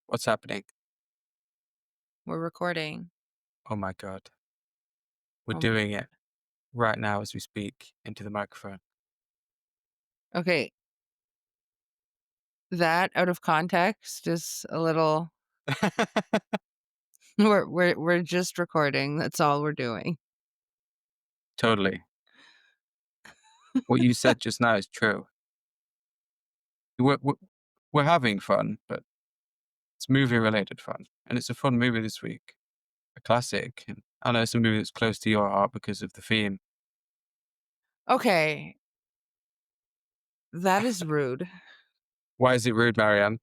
What's happening? We're recording. Oh my God. We're Um, doing it right now as we speak into the microphone. okay, that out of context is a little. We're just recording. That's all we're doing. Totally. What you said just now is true. We're, we're, we're having fun, but it's movie related fun. And it's a fun movie this week. A classic. And I know it's a movie that's close to your heart because of the theme. Okay, that is rude. Why is it rude, Marianne?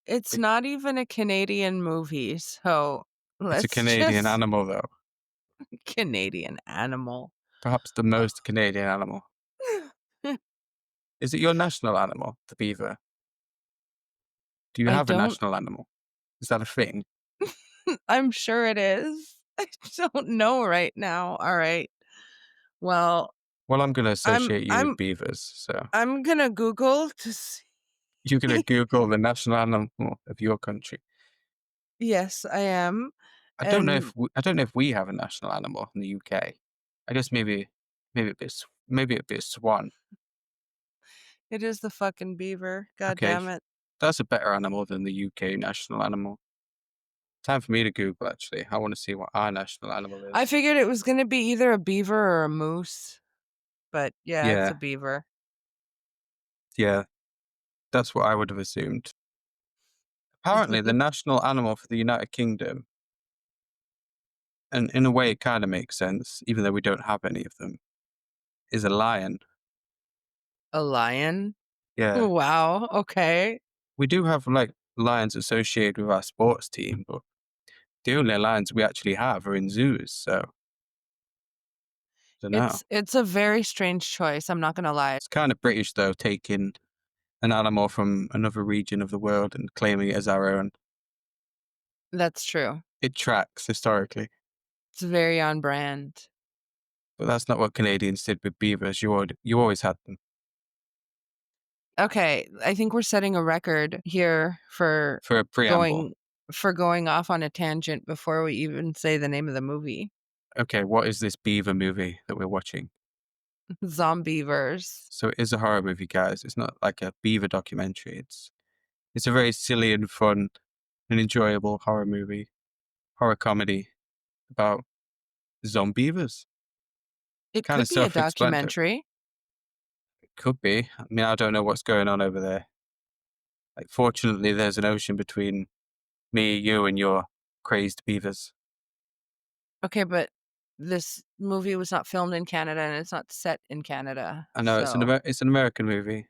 It's It- not even a Canadian movie, so It's a let's Canadian just animal, though. Canadian animal. Perhaps the most Canadian animal. Is it your national animal, the beaver? Do you I have a don't. national animal? Is that a thing? I'm sure it is. I don't know right now. All right. Well, Well, I'm going to I'm associate you with I'm beavers, so. I'm gonna Google to see. You're gonna Google the national animal of your country. Yes, I am, I and I don't know if we have a national animal in the UK. I guess maybe it'd be a swan. it is the fucking beaver. God Okay, damn it. that's a better animal than the UK national animal. Time for me to Google. Actually, I want to see what our national animal I is. figured it was gonna be either a beaver or a moose, but yeah, it's a Yeah, beaver. yeah, that's what I would have assumed. Apparently, the national animal for the United Kingdom, and in a way, it kind of makes sense, even though we don't have any of them, is a lion. A lion? Yeah, Wow, okay. we do have like lions associated with our sports team, but the only lions we actually have are in zoos. So I don't know. It's a very strange choice, I'm not gonna lie. It's kind of British though, taking an animal from another region of the world and claiming it as our own. That's true. It tracks historically, It's very on brand. but that's not what Canadians did with beavers. You always had them Okay, I think we're setting a record here for a preamble. going going off on a tangent before we even say the name of the movie. Okay, what is this beaver movie that we're watching? Zombeavers. So it is a horror movie, guys. It's not like a beaver documentary. It's a very silly and fun and enjoyable horror movie, horror comedy about Zombeavers. It Kind of could be a self-explanatory. documentary. It could be. I mean, I don't know what's going on over there. Like, fortunately, there's an ocean between me, you, and your crazed beavers. Okay, but this movie was not filmed in Canada and it's not set in Canada. I know So, it's an American movie,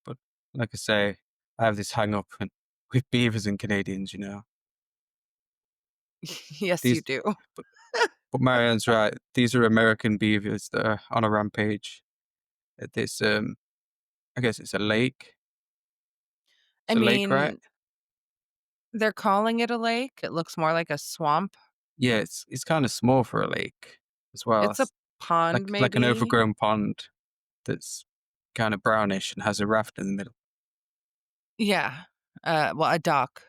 but like I say, I have this hang up with beavers and Canadians. You know, yes, you these. do. But, but Marianne's right. These are American beavers that are on a rampage at this. I guess it's a lake. I It's a lake, right? mean, they're calling it a lake. It looks more like a swamp. Yeah, it's kind of small for a lake as well. It's a It's pond, like an maybe. overgrown pond that's kind of brownish and has a raft in the middle. Yeah. Well, a dock.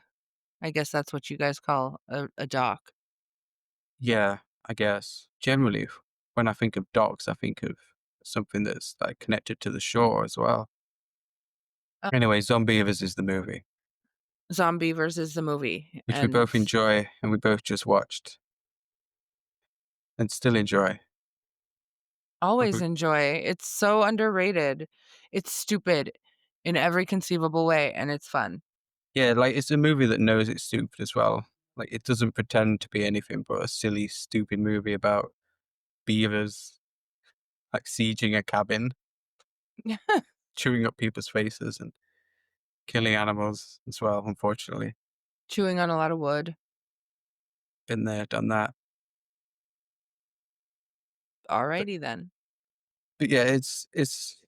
I guess that's what you guys call a dock. Yeah, I guess. Generally, when I think of docks, I think of something that's like connected to the shore as well. Uh, Anyway, Zombeavers is the movie, Zombeavers is the movie, which we and both enjoy and we both just watched and still enjoy. always Mhm. enjoy. It's so underrated. It's stupid in every conceivable way, and it's fun. Yeah, like it's a movie that knows it's stupid as well. Like it doesn't pretend to be anything but a silly, stupid movie about beavers like sieging a cabin, chewing up people's faces and killing animals as well, unfortunately. Chewing on a lot of wood. Been there, done that. But Alrighty then. but yeah, it's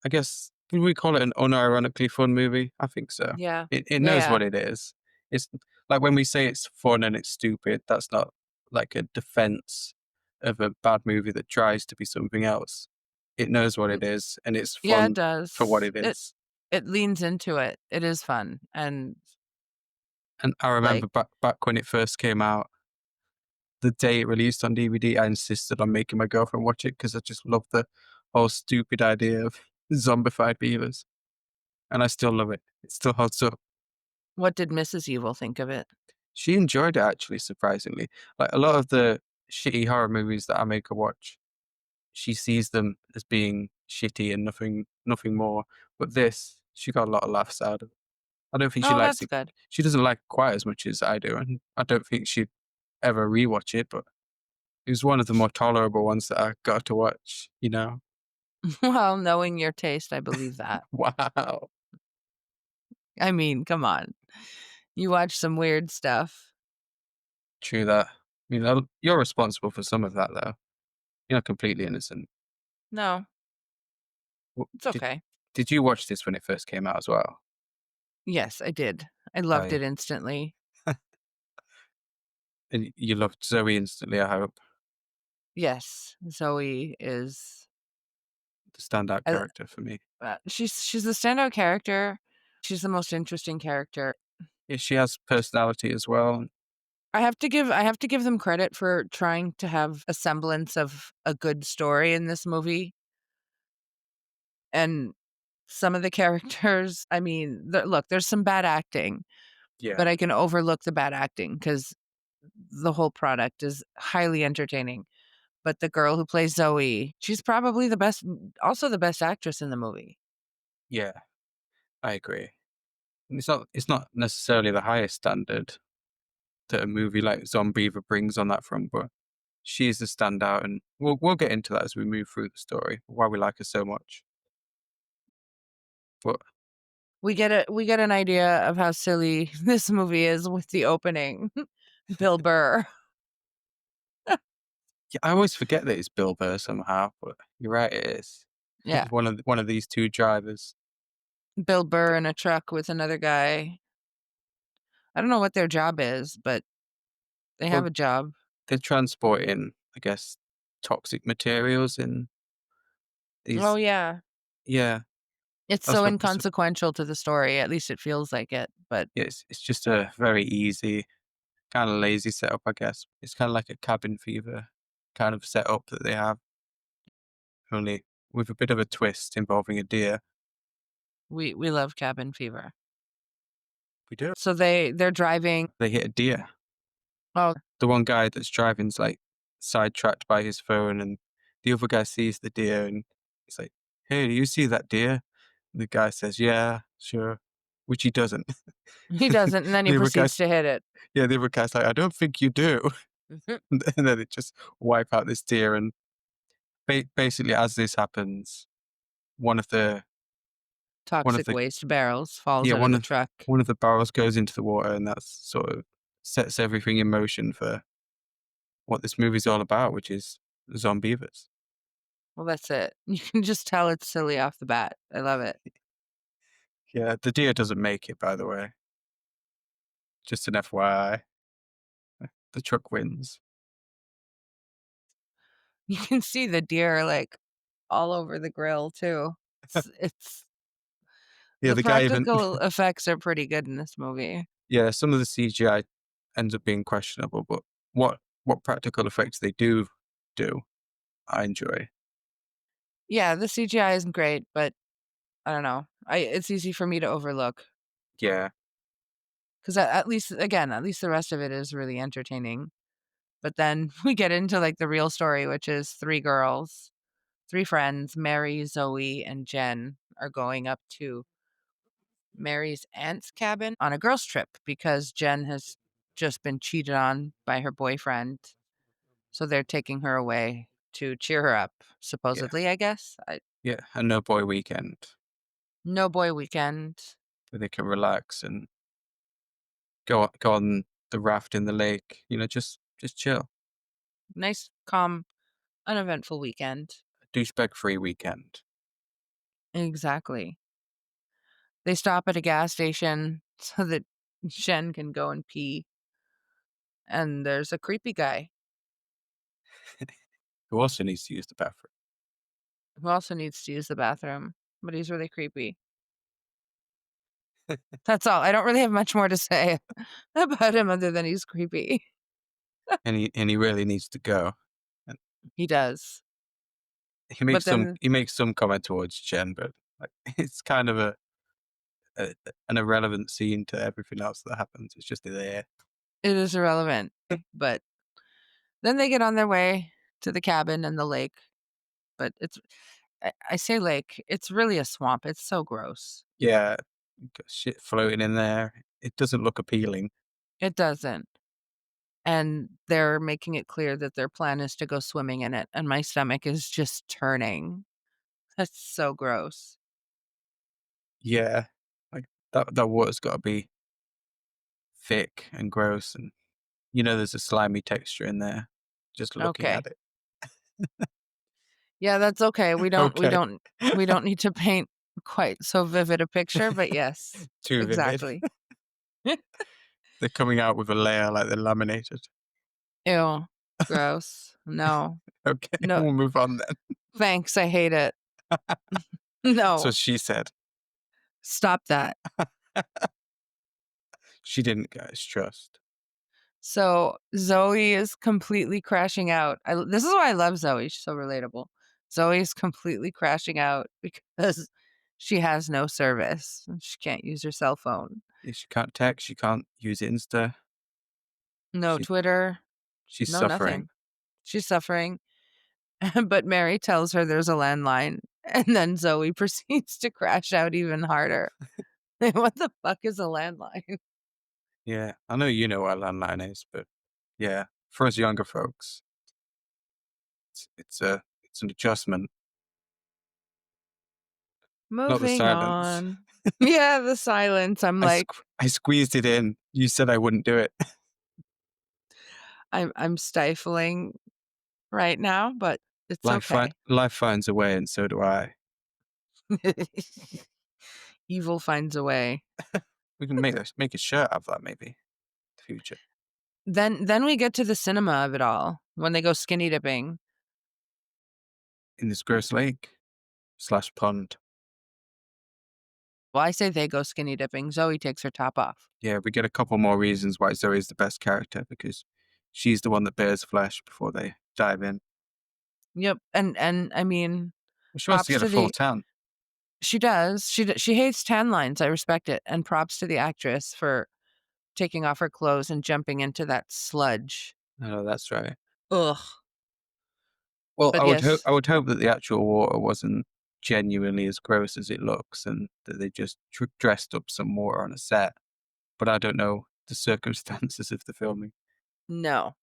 I guess would we call it an unironically fun movie? I think so. Yeah. It Yeah, knows yeah. what it is. It's like when we say it's fun and it's stupid, that's not like a defense of a bad movie that tries to be something else. it knows what Mm, it is, and it's yeah, it fun for what does. it It is. it leans into it. It is fun, and, And I like, remember back when it first came out, the day it released on DVD, I insisted on making my girlfriend watch it because I just love the whole stupid idea of zombified beavers, and I still love it. It still holds up. what did Mrs. Evil think of it? She enjoyed it actually, surprisingly. Like a lot of the shitty horror movies that I make her watch, she sees them as being shitty and nothing more. But this, she got a lot of laughs out of it. I don't think she Oh, likes that's it. good. She doesn't like it quite as much as I do, and I don't think she'd ever rewatch it. But it was one of the more tolerable ones that I got to watch. You know? Well, knowing your taste, I believe that. Wow, I mean, come on. You watch some weird stuff. true that. You know, you're responsible for some of that though. You're not completely innocent. No, W- it's Did okay. Did you watch this when it first came out as well? Yes, I did. I Oh loved yeah, it instantly. and you loved Zoe instantly. I hope Yes, Zoe is the standout I character for me. she's the standout character. She's the most interesting character. Yeah, she has personality as well. I have to give them credit for trying to have a semblance of a good story in this movie, and some of the characters, I mean, look, there's some bad acting, Yeah, but I can overlook the bad acting because the whole product is highly entertaining. But the girl who plays Zoe, she's probably the best, also the best actress in the movie. yeah, I agree. And it's not necessarily the highest standard that a movie like Zombeaver brings on that front, but she is the standout, and we'll get into that as we move through the story. Why we like her so much, but We get an idea of how silly this movie is with the opening. Bill Burr. yeah, I always forget that it's Bill Burr somehow. But you're right, it is Yeah, one of these two drivers. Bill Burr Th- in a truck with another guy. I don't know what their job is, but they have Well, a job. they're transporting, I guess, toxic materials in Oh, these. yeah. Yeah, It's that's so what. That's what inconsequential to the story, at least it feels like it, but yeah, it's just a very easy, kind of lazy setup, I guess. It's kind of like a cabin fever kind of setup that they have, only with a bit of a twist involving a deer. we love Cabin Fever. We do. So they're driving. They hit a deer. Oh, The one guy that's driving's like sidetracked by his phone, and the other guy sees the deer, and he's like, "Hey, do you see that deer?" And the guy says, "Yeah, sure," which he doesn't. he doesn't, and then he the other proceeds guy's, to hit it. yeah, the other guy's like, "I don't think you do," and then it just wipe out this deer. And basically, as this happens, one of the one of Toxic the waste barrels falls yeah out of the truck. one of the barrels goes into the water, and that's sort of sets everything in motion for what this movie's all about, which is Zombeavers. Well, that's it. You can just tell it's silly off the bat. I love it. Yeah, the deer doesn't make it, by the way. Just an FYI. The truck wins. You can see the deer, like, all over the grill too. It's Yeah, the the guy even practical effects are pretty good in this movie. yeah, some of the CGI ends up being questionable, but what practical effects they do, I enjoy. Yeah, the CGI isn't great, but I don't know. I It's easy for me to overlook Yeah, because at least, again, at least the rest of it is really entertaining. But then we get into like the real story, which is three girls, three friends, Mary, Zoe, and Jen are going up to Mary's aunt's cabin on a girls' trip because Jen has just been cheated on by her boyfriend. So they're taking her away to cheer her up, yeah, supposedly, I guess. yeah. A no boy weekend No boy weekend. where they can relax and go on the raft in the lake. You know, just chill. Nice, calm, uneventful weekend. Douchebag free weekend. Exactly. They stop at a gas station so that Jen can go and pee. And there's a creepy guy. Who also needs to use the bathroom. who also needs to use the bathroom, but he's really creepy. That's all. I don't really have much more to say about him other than he's creepy. And he really needs to go. And He does. he But makes some then he makes some comment towards Jen, but like it's kind of a an irrelevant scene to everything else that happens. It's just there. it is irrelevant. But then they get on their way to the cabin and the lake. But I say lake, it's really a swamp. It's so gross. Yeah, got shit floating in there. It doesn't look appealing. It doesn't. And they're making it clear that their plan is to go swimming in it. And my stomach is just turning. That's so gross. Yeah, like that water's got to be thick and gross, and there's a slimy texture in there. Just looking Okay. at it. Yeah, that's okay. We don't we Okay, don't we don't need to paint quite so vivid a picture, but yes, too vivid. exactly. They're coming out with a layer like they're laminated. Ew. Gross. No. Okay, No, we'll move on then. thanks, I hate it. So No, she said. stop that. She didn't, guys. Trust. So, Zoe is completely crashing out. This is why I love Zoe, she's so relatable. Zoe is completely crashing out because she has no service. She can't use her cell phone. She can't text. She can't use Insta. No She Twitter, she's no suffering. nothing. She's suffering. But Mary tells her there's a landline, and then Zoe proceeds to crash out even harder. What the fuck is a landline? Yeah, I know you know what a landline is, but yeah, for us younger folks, it's an adjustment. Not the Moving silence. on. Yeah, the silence. I'm like, I squeezed it in. You said I wouldn't do it. I'm stifling right now, but it's okay. Life finds a way, and so do I. Evil finds a way. We can make a shirt of that maybe. In the future Then we get to the cinema of it all when they go skinny dipping. in this gross lake slash pond. Well, I say they go skinny dipping. Zoe takes her top off. Yeah, we get a couple more reasons why Zoe's the best character because she's the one that bears flesh before they dive in. Yep, and I mean, She wants to props get a to full the tan. she does. She hates tan lines. I respect it, and props to the actress for taking off her clothes and jumping into that sludge. Oh, that's right. Ugh. Well, But yes, I would hope that the actual water wasn't genuinely as gross as it looks, and that they just dressed up some water on a set. But I don't know the circumstances of the filming. no.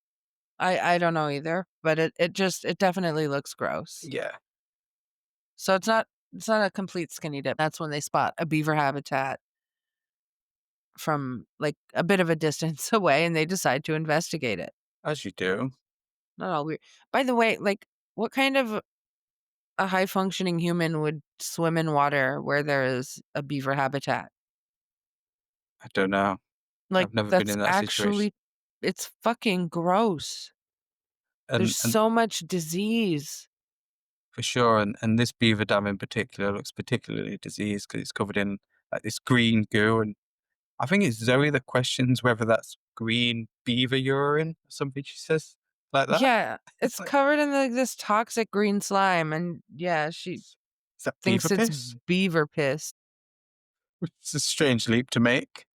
I don't know either, but it definitely looks gross. Yeah, So it's not a complete skinny dip. That's when they spot a beaver habitat from like a bit of a distance away and they decide to investigate it. as you do. Not all weird. By the way, like what kind of a high functioning human would swim in water where there is a beaver habitat? I don't know. Like I've never been that's in that situation. actually it's fucking gross. There's And so much disease. for sure, and this beaver dam in particular looks particularly diseased because it's covered in like this green goo, and I think it's Zoe that questions whether that's green beaver urine or something. She says like that. Yeah, It's it's like, covered in like this toxic green slime and yeah, she is that beaver thinks it's piss? beaver piss. It's a strange leap to make,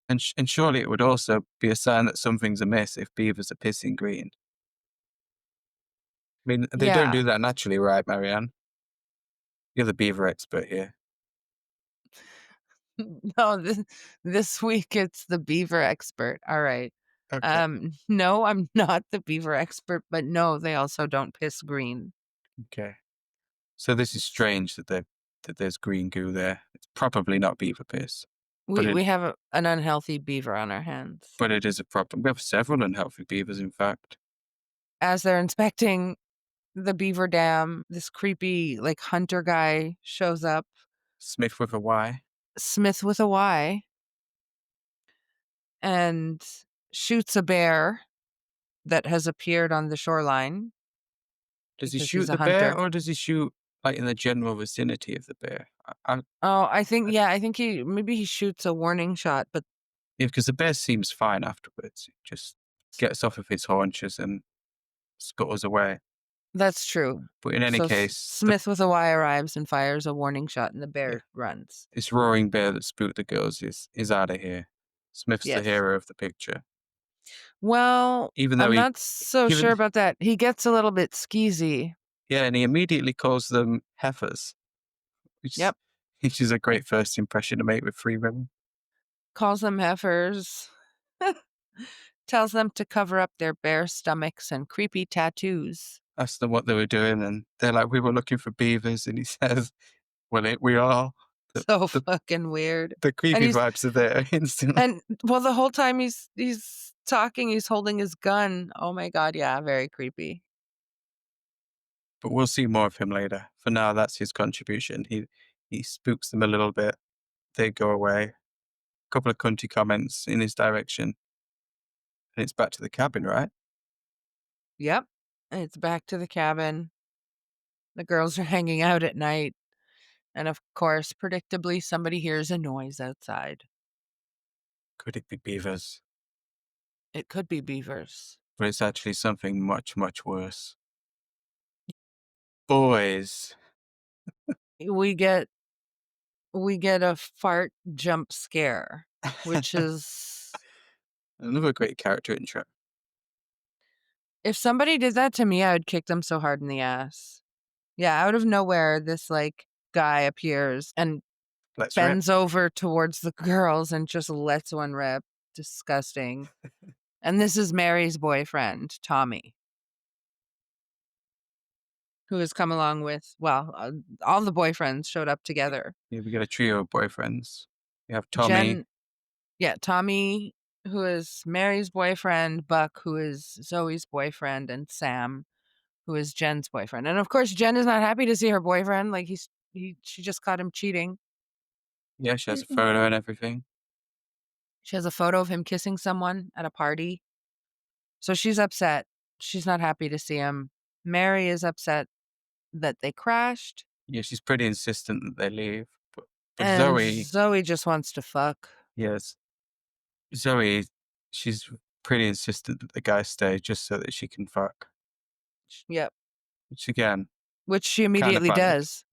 and surely it would also be a sign that something's amiss if beavers are pissing green. I mean, they don't Yeah. do that naturally, right, Marianne? You're the beaver expert here. No, this week it's the beaver expert. All right. Okay. No, I'm not the beaver expert, but no, they also don't piss green. Okay. So this is strange that there's green goo there. It's probably not beaver piss, but We have an unhealthy beaver on our hands. it is a problem. We have several unhealthy beavers, in fact. As they're inspecting the beaver dam, this creepy like hunter guy shows up, Smith with a Y. Smith with a Y, and shoots a bear that has appeared on the shoreline Does he because he's shoot a the bear hunter. or does he shoot like in the general vicinity of the bear. Oh, I think I yeah, I think he shoots a warning shot, but yeah, because the bear seems fine afterwards. It just gets off of his haunches and scuttles away. that's true. But in any So case, Smith with a Y arrives and fires a warning shot, and the yeah, bear runs. this roaring bear that spooked the girls is out of here. Smith's the Yes. hero of the picture, Well, even though I'm he not so even sure about that. He gets a little bit skeezy. yeah, and he immediately calls them heifers, which Yep. which is a great first impression to make with three women. Calls them heifers. Tells them to cover up their bare stomachs and creepy tattoos. Asked them what they were doing, and they're like, "We were looking for beavers," and he says, "Well, we are." The So the fucking weird. the And creepy he's vibes are there instantly. and well, the whole time he's talking, he's holding his gun. Oh my god, yeah, very creepy. But we'll see more of him later. For now, that's his contribution. He spooks them a little bit. They go away. A couple of cunty comments in his direction, and it's back to the cabin, right? Yep. It's back to the cabin. The girls are hanging out at night, and of course, predictably, somebody hears a noise outside. Could it be beavers? It could be beavers. But it's actually something much, much worse. Boys. We get we get a fart jump scare, which is Another great character intro. if somebody did that to me, I would kick them so hard in the ass. Yeah, out of nowhere, this like guy appears and Let's rip. bends over towards the girls and just lets one rip. Disgusting. And this is Mary's boyfriend, Tommy, who has come along with, well, all the boyfriends showed up together. Yeah, we got a trio of boyfriends. We have Tommy. Jen, yeah, Tommy, who is Mary's boyfriend, Buck, who is Zoe's boyfriend, and Sam, who is Jen's boyfriend. And of course, Jen is not happy to see her boyfriend. Like she just caught him cheating. Yeah, she has a photo and everything. She has a photo of him kissing someone at a party. So she's upset. She's not happy to see him. Mary is upset that they crashed. Yeah, she's pretty insistent that they leave. But And Zoe, Zoe just wants to fuck. yes, Zoe, she's pretty insistent that the guy stay just so that she can fuck. Yep. Which again, Which she kind of immediately valid. does.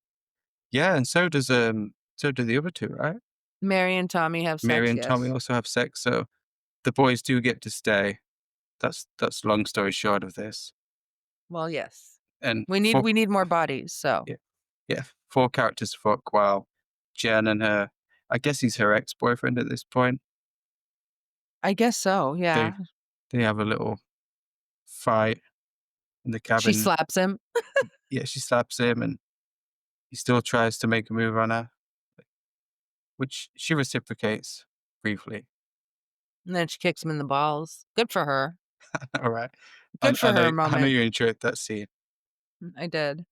Yeah, and so do the other two, right? Mary and Tommy have Mary sex, and Tommy yes. also have sex, so the boys do get to stay. That's long story short of this. Well, yes. And We need more bodies, so yeah, yeah, four characters fuck while Jen and her, I guess he's her ex-boyfriend at this point. I guess so, They yeah. they have a little fight in the She cabin. slaps him, Yeah, she slaps him and he still tries to make a move on her, which she reciprocates briefly. and then she kicks him in the balls. Good for her. All right. Good for her I know moment. you enjoyed that scene. I did.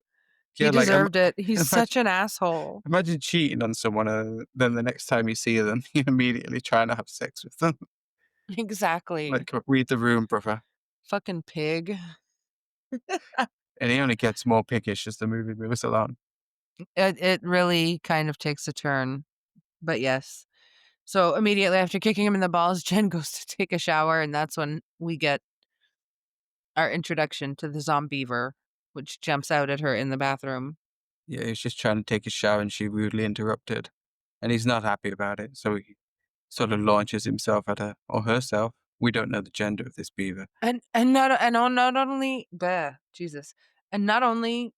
He Yeah, like deserved it. He's imagine such an asshole. imagine cheating on someone and then the next time you see them, you're immediately trying to have sex with them. Exactly. Like, read the room, brother. Fucking pig. And he only gets more pickish as the movie moves along. It really kind of takes a turn, but yes. So immediately after kicking him in the balls, Jen goes to take a shower, and that's when we get our introduction to the Zombeaver, which jumps out at her in the bathroom. Yeah, he's just trying to take a shower and she rudely interrupted. And he's not happy about it, so he sort of launches himself at her or herself. We don't know the gender of this beaver. Not only Jesus. And not only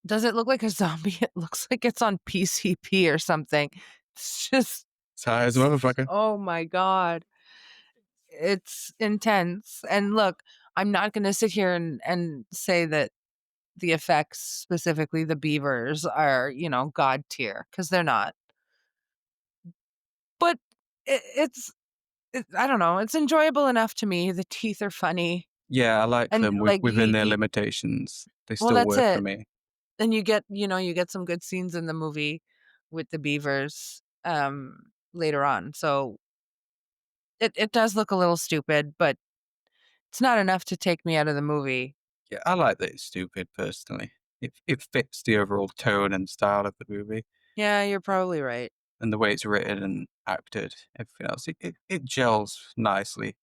does it look like a zombie, it looks like it's on PCP or something. It's just It's high as a motherfucker. oh my god. It's intense. And look, I'm not gonna sit here and say that the effects, specifically the beavers, are, god tier, because they're not. But it's I don't know, it's enjoyable enough to me. The teeth are funny, Yeah, I like and, them like, within their limitations. They well, still that's work for it. me. And you get some good scenes in the movie with the beavers, later on. So it does look a little stupid, but it's not enough to take me out of the movie. Yeah, I like that it's stupid personally. it fits the overall tone and style of the movie Yeah, you're probably right. and the way it's written and acted, everything else. It gels nicely,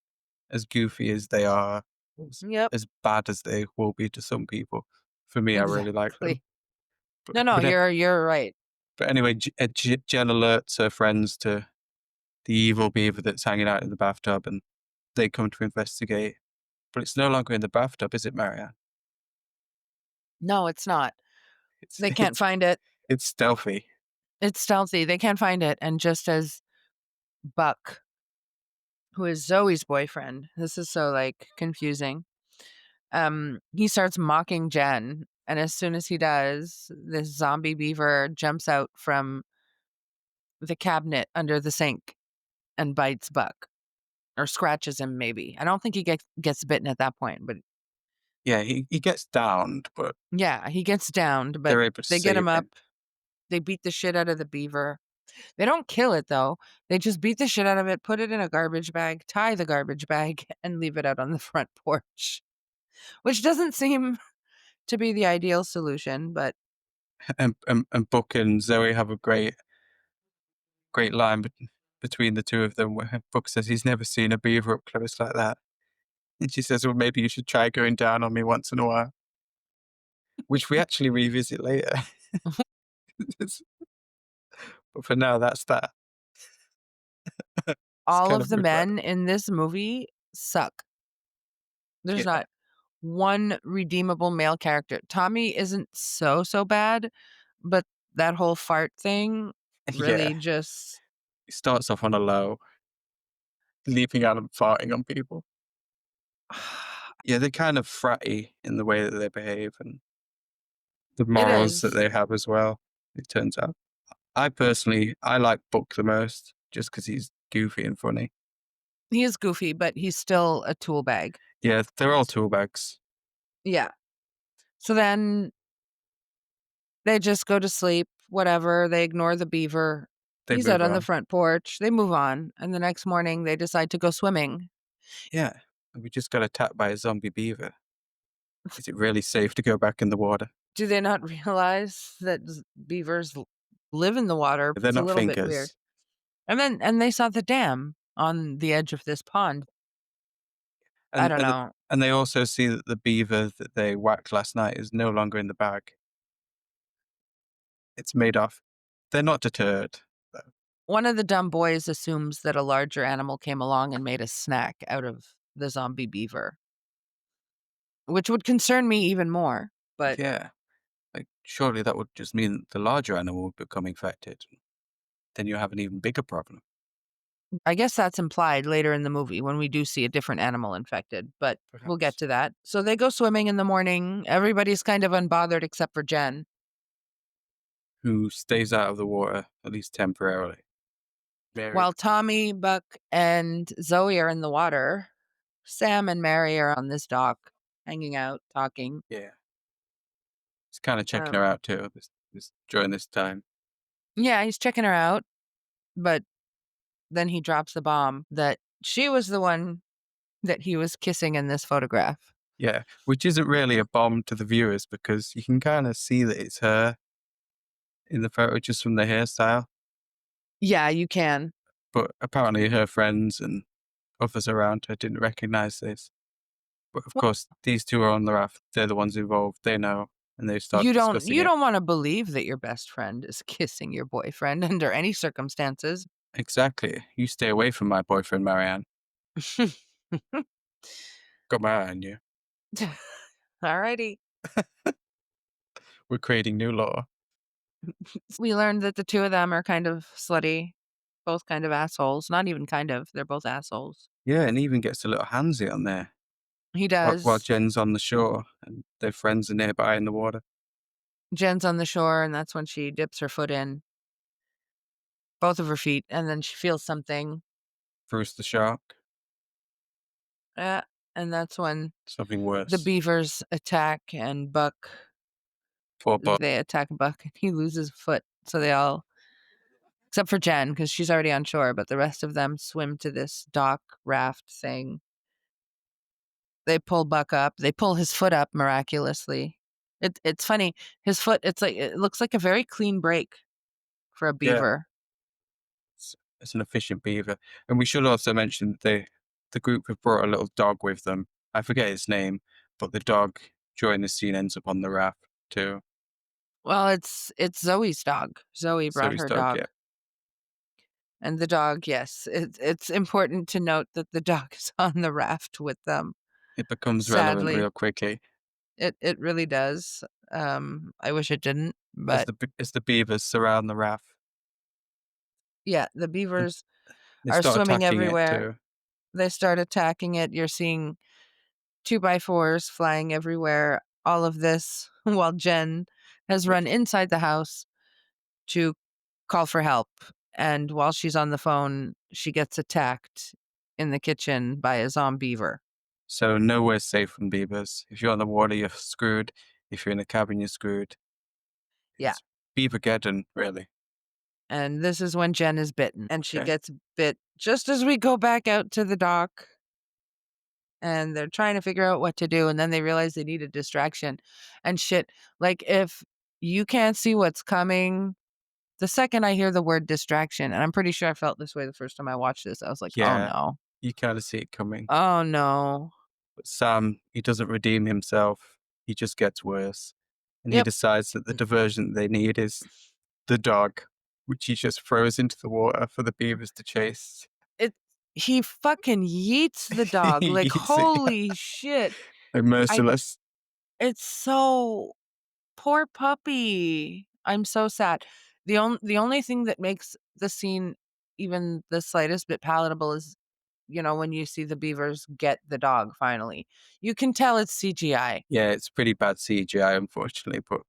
as goofy as they are, as Yep, as bad as they will be to some people. For me, I really like them. exactly. No, But you're right. anyway, Jen alerts her friends to the evil beaver that's hanging out in the bathtub, and they come to investigate. But it's no longer in the bathtub, is it, Marianne? No, it's not. It's They can't it's find it. it's stealthy. It's stealthy. They can't find it. And just as Buck, who is Zoe's boyfriend, this is so like confusing. He starts mocking Jen, and as soon as he does, this zombie beaver jumps out from the cabinet under the sink and bites Buck or scratches him. Maybe I don't think he gets bitten at that point, but Yeah, he gets downed, but yeah, he gets downed. But they're able to they get save him up. him. They beat the shit out of the beaver. They don't kill it though. They just beat the shit out of it, put it in a garbage bag, tie the garbage bag, and leave it out on the front porch, which doesn't seem to be the ideal solution, but And Buck and Zoe have a great line between the two of them where Buck says he's never seen a beaver up close like that. And she says, well, maybe you should try going down on me once in a while, which we actually revisit later. But for now, that's that. It's all kind of of the incredible. men in this movie suck. There's Yeah. not one redeemable male character. Tommy isn't so bad, but that whole fart thing Yeah. really just It starts off on a low, leaping out and farting on people. Yeah, they're kind of fratty in the way that they behave and the it morals that is. they have as well, it turns out. I like Buck the most just because he's goofy and funny. He is goofy, but he's still a tool bag. Yeah, they're all tool bags. Yeah. So then they just go to sleep, whatever. They ignore the beaver. They He's out move on the on. front porch. They move on. And the next morning, they decide to go swimming. Yeah, and we just got attacked by a zombie beaver. Is it really safe to go back in the water? Do they not realize that beavers live in the water? They're It's a not little bit weird. thinkers. And they saw the dam on the edge of this pond. I And don't and know. and they also see that the beaver that they whacked last night is no longer in the bag. It's made off. They're not deterred, though. One of the dumb boys assumes that a larger animal came along and made a snack out of the zombie beaver, which would concern me even more. But Yeah, like, surely that would just mean that the larger animal would become infected. Then you have an even bigger problem, I guess that's implied later in the movie when we do see a different animal infected, but we'll get perhaps. to that. So they go swimming in the morning. Everybody's kind of unbothered except for Jen. Who stays out of the water, at least temporarily. Mary. While Tommy, Buck, and Zoe are in the water, Sam and Mary are on this dock, hanging out, talking. Yeah. He's kinda checking her Um, out too, this during this time. yeah, he's checking her out, but then he drops the bomb that she was the one that he was kissing in this photograph. Yeah, which isn't really a bomb to the viewers because you can kinda see that it's her in the photo just from the hairstyle, Yeah, you can. but apparently her friends and others around her didn't recognize this. But of Well, course, these 2 are on the raft, they're the ones involved, they know, and they start discussing you it. don't want to believe that your best friend is kissing your boyfriend under any circumstances. Exactly. "You stay away from my boyfriend, Marianne. Got my eye on you. Alrighty. We're creating new law." We learned that the two of them are kind of slutty, both kind of assholes. Not even kind of, they're both assholes. Yeah, and he even gets a little handsy on there He while does. Jen's on the shore and their friends are nearby in the water. Jen's on the shore, and that's when she dips her foot in, both of her feet, and then she feels something. Bruce the shark, Uh, and that's when something the worse. beavers attack, and Poor Buck. they attack Buck, and he loses a foot. So they all, except for Jen, because she's already on shore, but the rest of them swim to this dock raft thing. They pull Buck up. They pull his foot up miraculously. It's funny. His foot, it looks like a very clean break for a Yeah, beaver. it's an efficient beaver. And we should also mention the group have brought a little dog with them. I forget his name, but the dog during the scene ends up on the raft too. Well, it's Zoe's dog. Zoe So brought his her dog, yeah, dog, and the dog, yes, it's important to note that the dog is on the raft with them. it becomes relevant Sadly, real quickly it really does. I wish it didn't, as but the beavers surround the raft. yeah, the And beavers they are start swimming attacking it everywhere. too. They start attacking it. You're seeing 2 by 4s flying everywhere. All of this while Jen has run inside the house to call for help. And while she's on the phone, she gets attacked in the kitchen by a Zombeaver. So nowhere's safe from beavers. If you're on the water, you're screwed. If you're in a cabin, you're screwed. Yeah. It's Beavergeddon, really. And this is when Jen is bitten. And she Okay. gets bit just as we go back out to the dock. And they're trying to figure out what to do. And then they realize they need a distraction. And shit, like if you can't see what's coming, the second I hear the word distraction, and I'm pretty sure I felt this way the first time I watched this, I was like, oh Yeah, no. you kind of see it coming. Oh no. But Sam, he doesn't redeem himself. He just gets worse. And he Yep. decides that the diversion they need is the dog, which he just throws into the water for the beavers to chase. It he fucking yeets the dog, He like, eats it. Yeah. holy shit. They're I merciless. it's so poor puppy. I'm so sad. The only thing that makes the scene even the slightest bit palatable is, when you see the beavers get the dog finally. You can tell it's CGI. Yeah, it's pretty bad CGI, unfortunately. But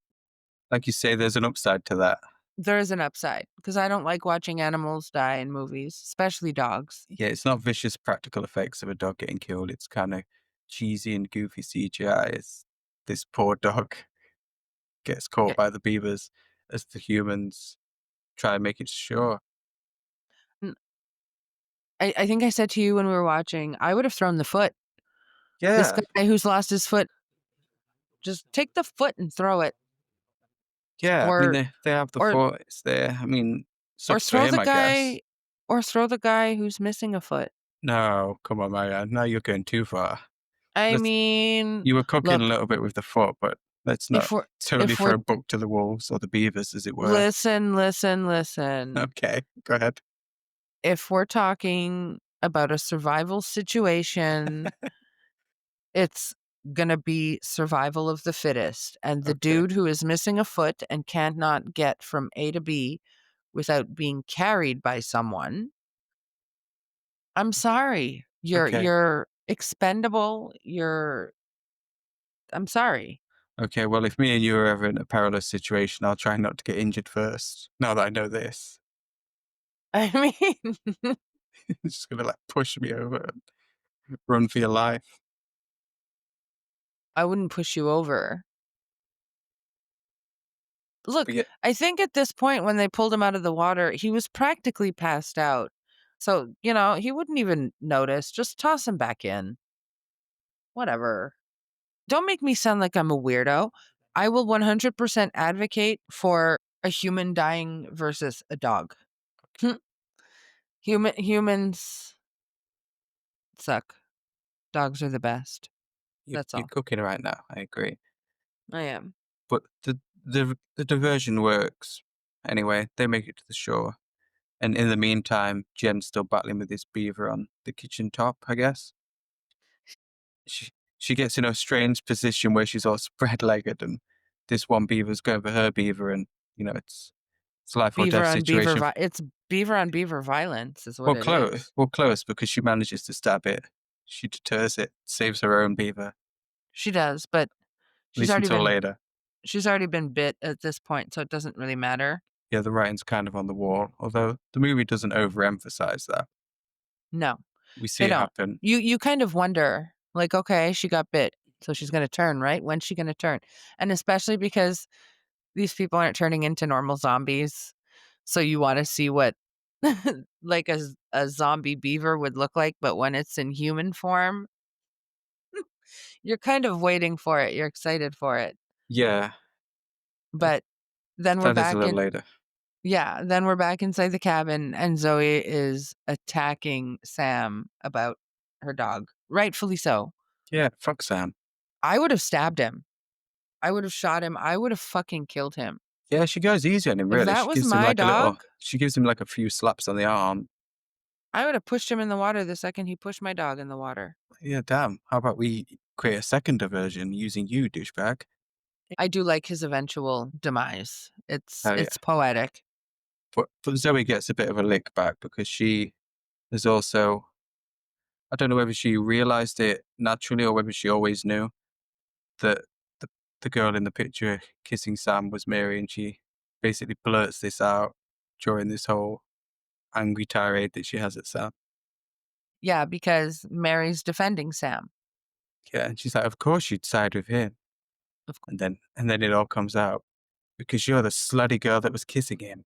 like you say, there's an upside to that. There is an upside because I don't like watching animals die in movies, especially dogs. Yeah, it's not vicious practical effects of a dog getting killed. It's kind of cheesy and goofy CGI. It's this poor dog gets Yeah. caught by the beavers as the humans try and make it sure. N I think I said to you when we were watching, I would have thrown the foot. This Yeah, guy who's lost his foot, just take the foot and throw it, yeah. I mean, or they have the or thought. It's there. I mean, or sucks for throw him, the I guess. guy or throw the guy who's missing a foot. No, come on, Marianne. Now you're going too far. I Let's. mean, You were cooking a look, little bit with the foot, but let's not if we're totally if we're throw book to the wolves or the beavers, as it were. listen. Okay, go ahead. If we're talking about a survival situation, it's gonna be survival of the fittest, and the Okay, dude who is missing a foot and cannot get from A to B without being carried by someone, I'm sorry. okay, You're expendable. I'm sorry. okay. Well, if me and you are ever in a perilous situation, I'll try not to get injured first. Now that I know this, I mean, you're just gonna like push me over and run for your life. I wouldn't push you over. But Look, yeah, I think at this point when they pulled him out of the water, he was practically passed out. So, he wouldn't even notice. Just toss him back in. Whatever. Don't make me sound like I'm a weirdo. I will 100% advocate for a human dying versus a dog. Humans suck. Dogs are the best. That's you're all. cooking right now. I agree. I am. But the diversion works. Anyway, they make it to the shore. And in the meantime, Jen's still battling with this beaver on the kitchen top, I guess. She she gets in a strange position where she's all spread legged and this one beaver's going for her beaver and it's life or Beaver death on beaver situation. it's beaver on beaver violence is what it is. Well close because she manages to stab it. She deters it, saves her own beaver, She does, but at she's least already until been later. she's already been bit at this point, so it doesn't really matter. Yeah, the writing's kind of on the wall, although the movie doesn't overemphasize that. No, We see they it don't. happen. You kind of wonder, like, okay, she got bit, so she's gonna turn, right? When's she gonna turn? And especially because these people aren't turning into normal zombies, so you wanna see what like a zombie beaver would look like, but when it's in human form, you're kind of waiting for it, you're excited for it. Yeah, uh, But then we're that is a back little in later. yeah, then we're back inside the cabin and Zoe is attacking Sam about her dog. Rightfully so. Yeah, fuck Sam. I would have stabbed him. I would have shot him. I would have fucking killed him. Yeah, she goes easy on him, If really. that She was gives him my like a little dog, she gives him like a few slaps on the arm. I would have pushed him in the water the second he pushed my dog in the water. Yeah, damn. How about we create a second diversion using you, douchebag? I do like his eventual demise. Oh yeah. It's poetic. But Zoe gets a bit of a lick back because she is also I don't know whether she realized it naturally or whether she always knew that the the girl in the picture kissing Sam was Mary, and she basically blurts this out during this whole angry tirade that she has at Sam. Yeah, because Mary's defending Sam. Yeah, and she's like, "Of course you'd side with him," Of and then it all comes out because you're the slutty girl that was kissing him.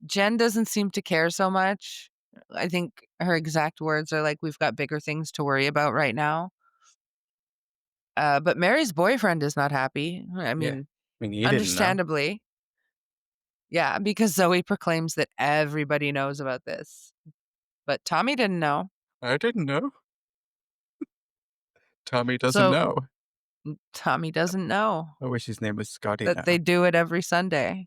Jen doesn't seem to care so much. I think her exact words are like, "We've got bigger things to worry about right now." But Mary's boyfriend is not happy. I Yeah, mean, I mean, he didn't know. understandably. Yeah, because Zoe proclaims that everybody knows about this. But Tommy didn't know. I didn't know. Tommy doesn't So know. Tommy doesn't know I wish his name was Scotty that they now. do it every Sunday.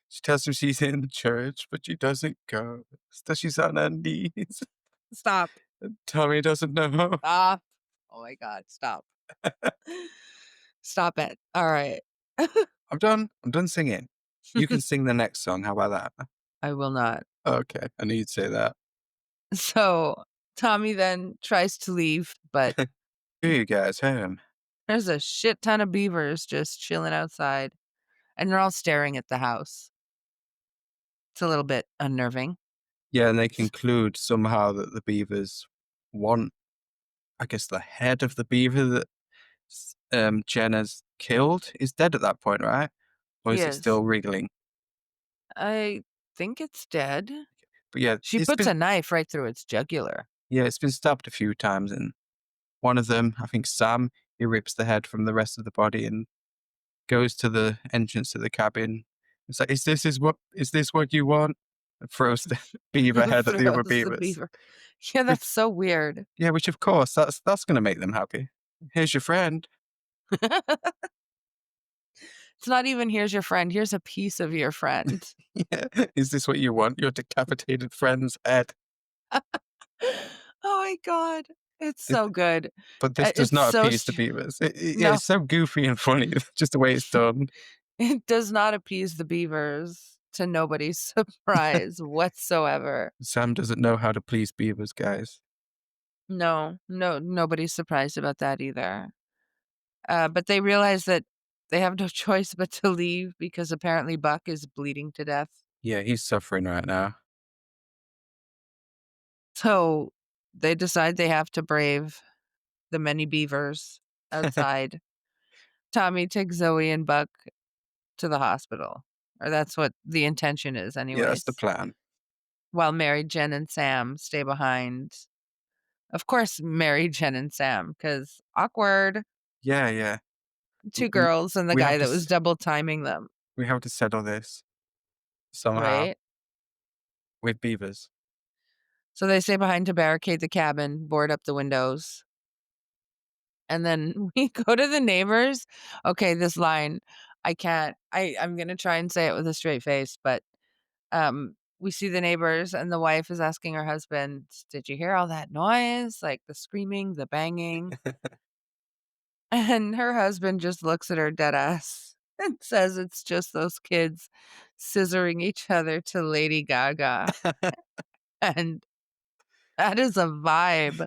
She tells him she's in church, but she doesn't go. So she's on her knees. Stop. And Tommy doesn't know. Stop. Oh my God, stop. Stop it. All right. I'm done. I'm done singing. You can sing the next song. How about that? I will not. Okay, I knew you'd say that. So Tommy then tries to leave, but Here you guys home. there's a shit ton of beavers just chilling outside, and they're all staring at the house. It's a little bit unnerving. Yeah, and they conclude somehow that the beavers want, I guess, the head of the beaver that Jenna's killed is dead at that point, right? Or He is it is. still wriggling? I think it's dead. But yeah, She puts a knife right through its jugular. it's been stabbed a few times, and one of them, I think Sam, he rips the head from the rest of the body and goes to the entrance to the cabin. It's like, is this what you want? And throws the beaver head at the other Throws the beavers. beaver. Yeah, that's Which, so weird. yeah, which of course that's going to make them happy. Here's your friend. It's not even here's your friend, here's a piece of your friend. Yeah, is this what you want? Your decapitated friend's head. Oh my god. It's It, so good. but this does It's not so appease the st beavers. Yeah, no, it's so goofy and funny, just the way it's done. it does not appease the beavers to nobody's surprise whatsoever. Sam doesn't know how to please beavers, guys. No, nobody's surprised about that either. But they realize that they have no choice but to leave because apparently Buck is bleeding to death. Yeah, he's suffering right now. So they decide they have to brave the many beavers outside. Tommy takes Zoe and Buck to the hospital, or that's what the intention is, Yeah, that's the anyways. plan. While Mary, Jen, and Sam stay behind. Of course, Mary, Jen, and Sam, because awkward. Yeah, yeah. Two We girls and the we guy have to that was double timing them, we have to settle this somehow right? with beavers. So they stay behind to barricade the cabin, board up the windows. And then we go to the neighbors. Okay, this line, I can't. I'm gonna try and say it with a straight face, but we see the neighbors, and the wife is asking her husband, "Did you hear all that noise? Like the screaming, the banging?" And her husband just looks at her dead ass and says, "It's just those kids scissoring each other to Lady Gaga," and that is a vibe.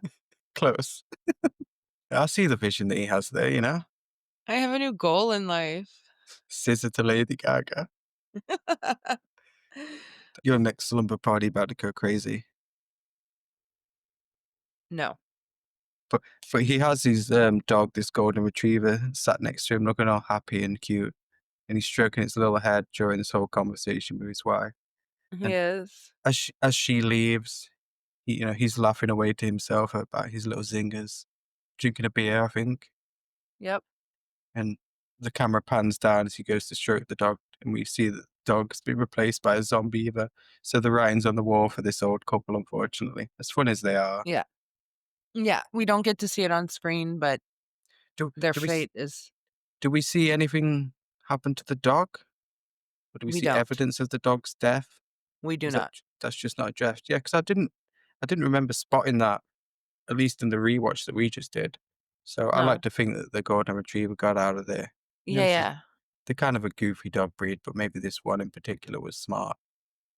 Close. I see the vision that he has there, you know? I have a new goal in life. Scissor to Lady Gaga. Your next slumber party about to go crazy. No. But he has his dog, this golden retriever, sat next to him looking all happy and cute. And he's stroking its little head during this whole conversation with his wife. He And is. as she leaves, he's laughing away to himself about his little zingers, drinking a beer, I think. Yep. And the camera pans down as he goes to stroke the dog, and we see that the dog's been replaced by a Zombeaver. So the writing's on the wall for this old couple, unfortunately. As fun as they are. Yeah. Yeah, we don't get to see it on screen, but Do their do we fate is do we see anything happen to the dog? Or do we we see don't. evidence of the dog's death? We do Is not. that's just not addressed? Yeah, because I didn't remember spotting that, at least in the rewatch that we just did. So I like No. to think that the golden retriever got out of there. Yeah, yeah. They're kind of a goofy dog breed, but maybe this one in particular was smart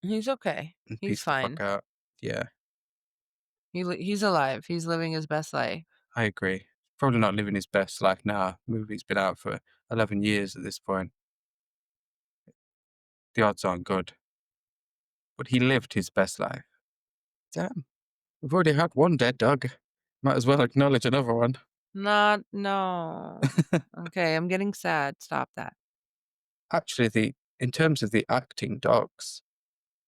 He's okay. and He's pieced the fuck fine. out. Yeah, He's alive. He's living his best life. I agree. Probably not living his best life now. Movie's been out for 11 years at this point. The odds aren't good. But he lived his best life. Damn. We've already had one dead dog. Might as well acknowledge another one. Not no. Okay, I'm getting sad. Stop that. Actually, in terms of the acting dogs,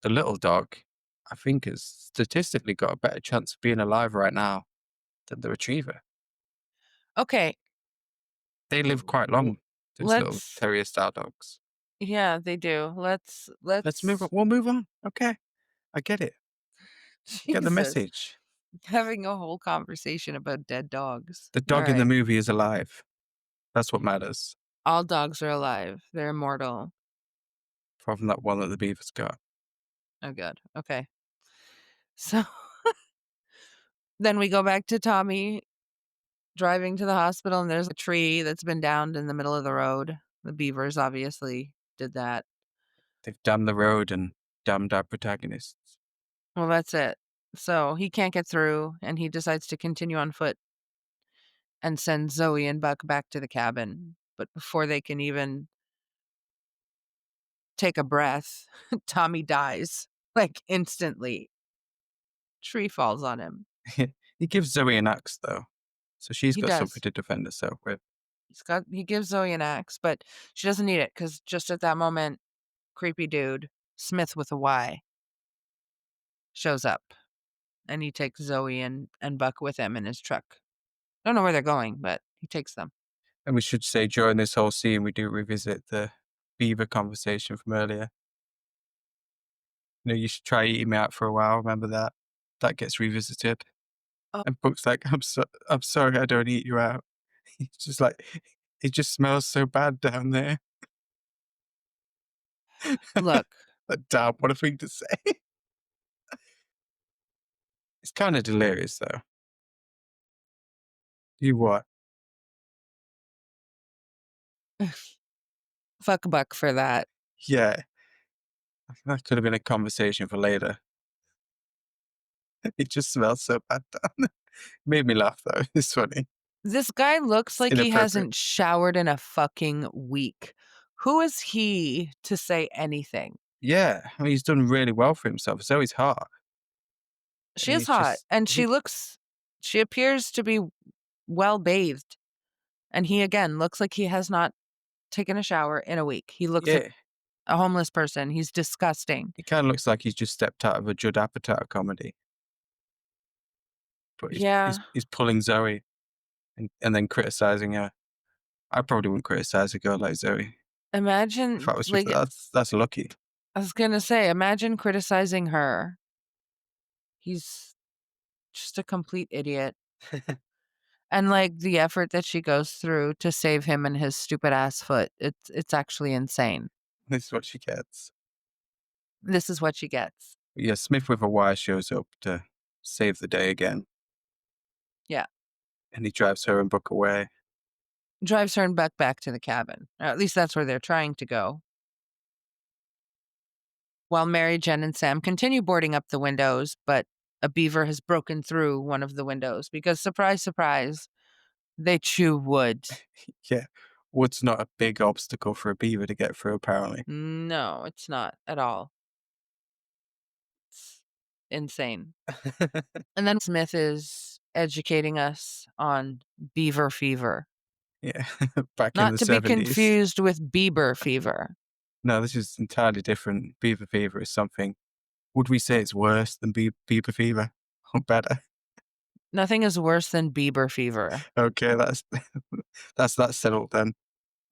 the little dog, I think, has statistically got a better chance of being alive right now than the retriever. Okay. They live quite l- long, those little Let's terrier style dogs. yeah, they do. Let's Let's move on. let's We'll move on. Okay. I get it. Get the Jesus. message. Having a whole conversation about dead dogs. The All dog in the right. movie is alive. That's what matters. All dogs are alive. They're immortal. Apart from that one that the beavers got. Oh good. Okay. So then we go back to Tommy driving to the hospital, and there's a tree that's been downed in the middle of the road. The beavers obviously did that. They've damned the road and damned our protagonists. Well, that's it. So he can't get through, and he decides to continue on foot and send Zoe and Buck back to the cabin. But before they can even take a breath, Tommy dies like instantly. Tree falls on him. He gives Zoe an axe, though. So she's He got something does. to defend herself with. He gives Zoe an axe, but she doesn't need it because just at that moment, creepy dude, Smith with a Y, shows up and he takes Zoe and Buck with him in his truck. Don't know where they're going, but he takes them. And we should say during this whole scene, we do revisit the beaver conversation from earlier. You should try eating me out for a while. Remember that? That gets revisited. Oh, And Book's like, I'm sorry, I don't eat you out. He's just like, it just smells so bad down there. look, But damn, what a thing to say. It's kind of delirious, though. You what? fuck Buck for that. Yeah, that could have been a conversation for later. It just smells so bad down there. Made me laugh, though. It's funny. This guy looks It's like he inappropriate. hasn't showered in a fucking week. Who is he to say anything? Yeah, I mean, he's done really well for himself. So he's hot. And She is he's hot, just, and she appears to be well bathed. And he again looks like he has not taken a shower in a week. He looks like yeah, a homeless person. He's disgusting. he kind of looks like he's just stepped out of a Judd Apatow comedy. But Yeah. he's pulling Zoe and then criticizing her. I probably wouldn't criticize a girl like Zoe if Imagine, I was with her. like, That's lucky. I was gonna say, imagine criticizing her. He's just a complete idiot. And like the effort that she goes through to save him and his stupid ass foot, it's actually insane. This is what she gets. This is what she gets. But yeah, Smith with a wire shows up to save the day again, Yeah. and he drives her and Book away. Drives her and Buck back to the cabin. Or at least that's where they're trying to go. While Mary, Jen, and Sam continue boarding up the windows, but a beaver has broken through one of the windows because, surprise, surprise, they chew wood. Yeah, wood's not a big obstacle for a beaver to get through, apparently. No, it's not at all. It's insane. And then Smith is educating us on beaver fever, Yeah, back in not the to be 70s. confused with Bieber fever. No, this is entirely different. Beaver fever is something. Would we say it's worse than beaver fever? Or better? Nothing is worse than Bieber fever. Okay, that's that's settled then.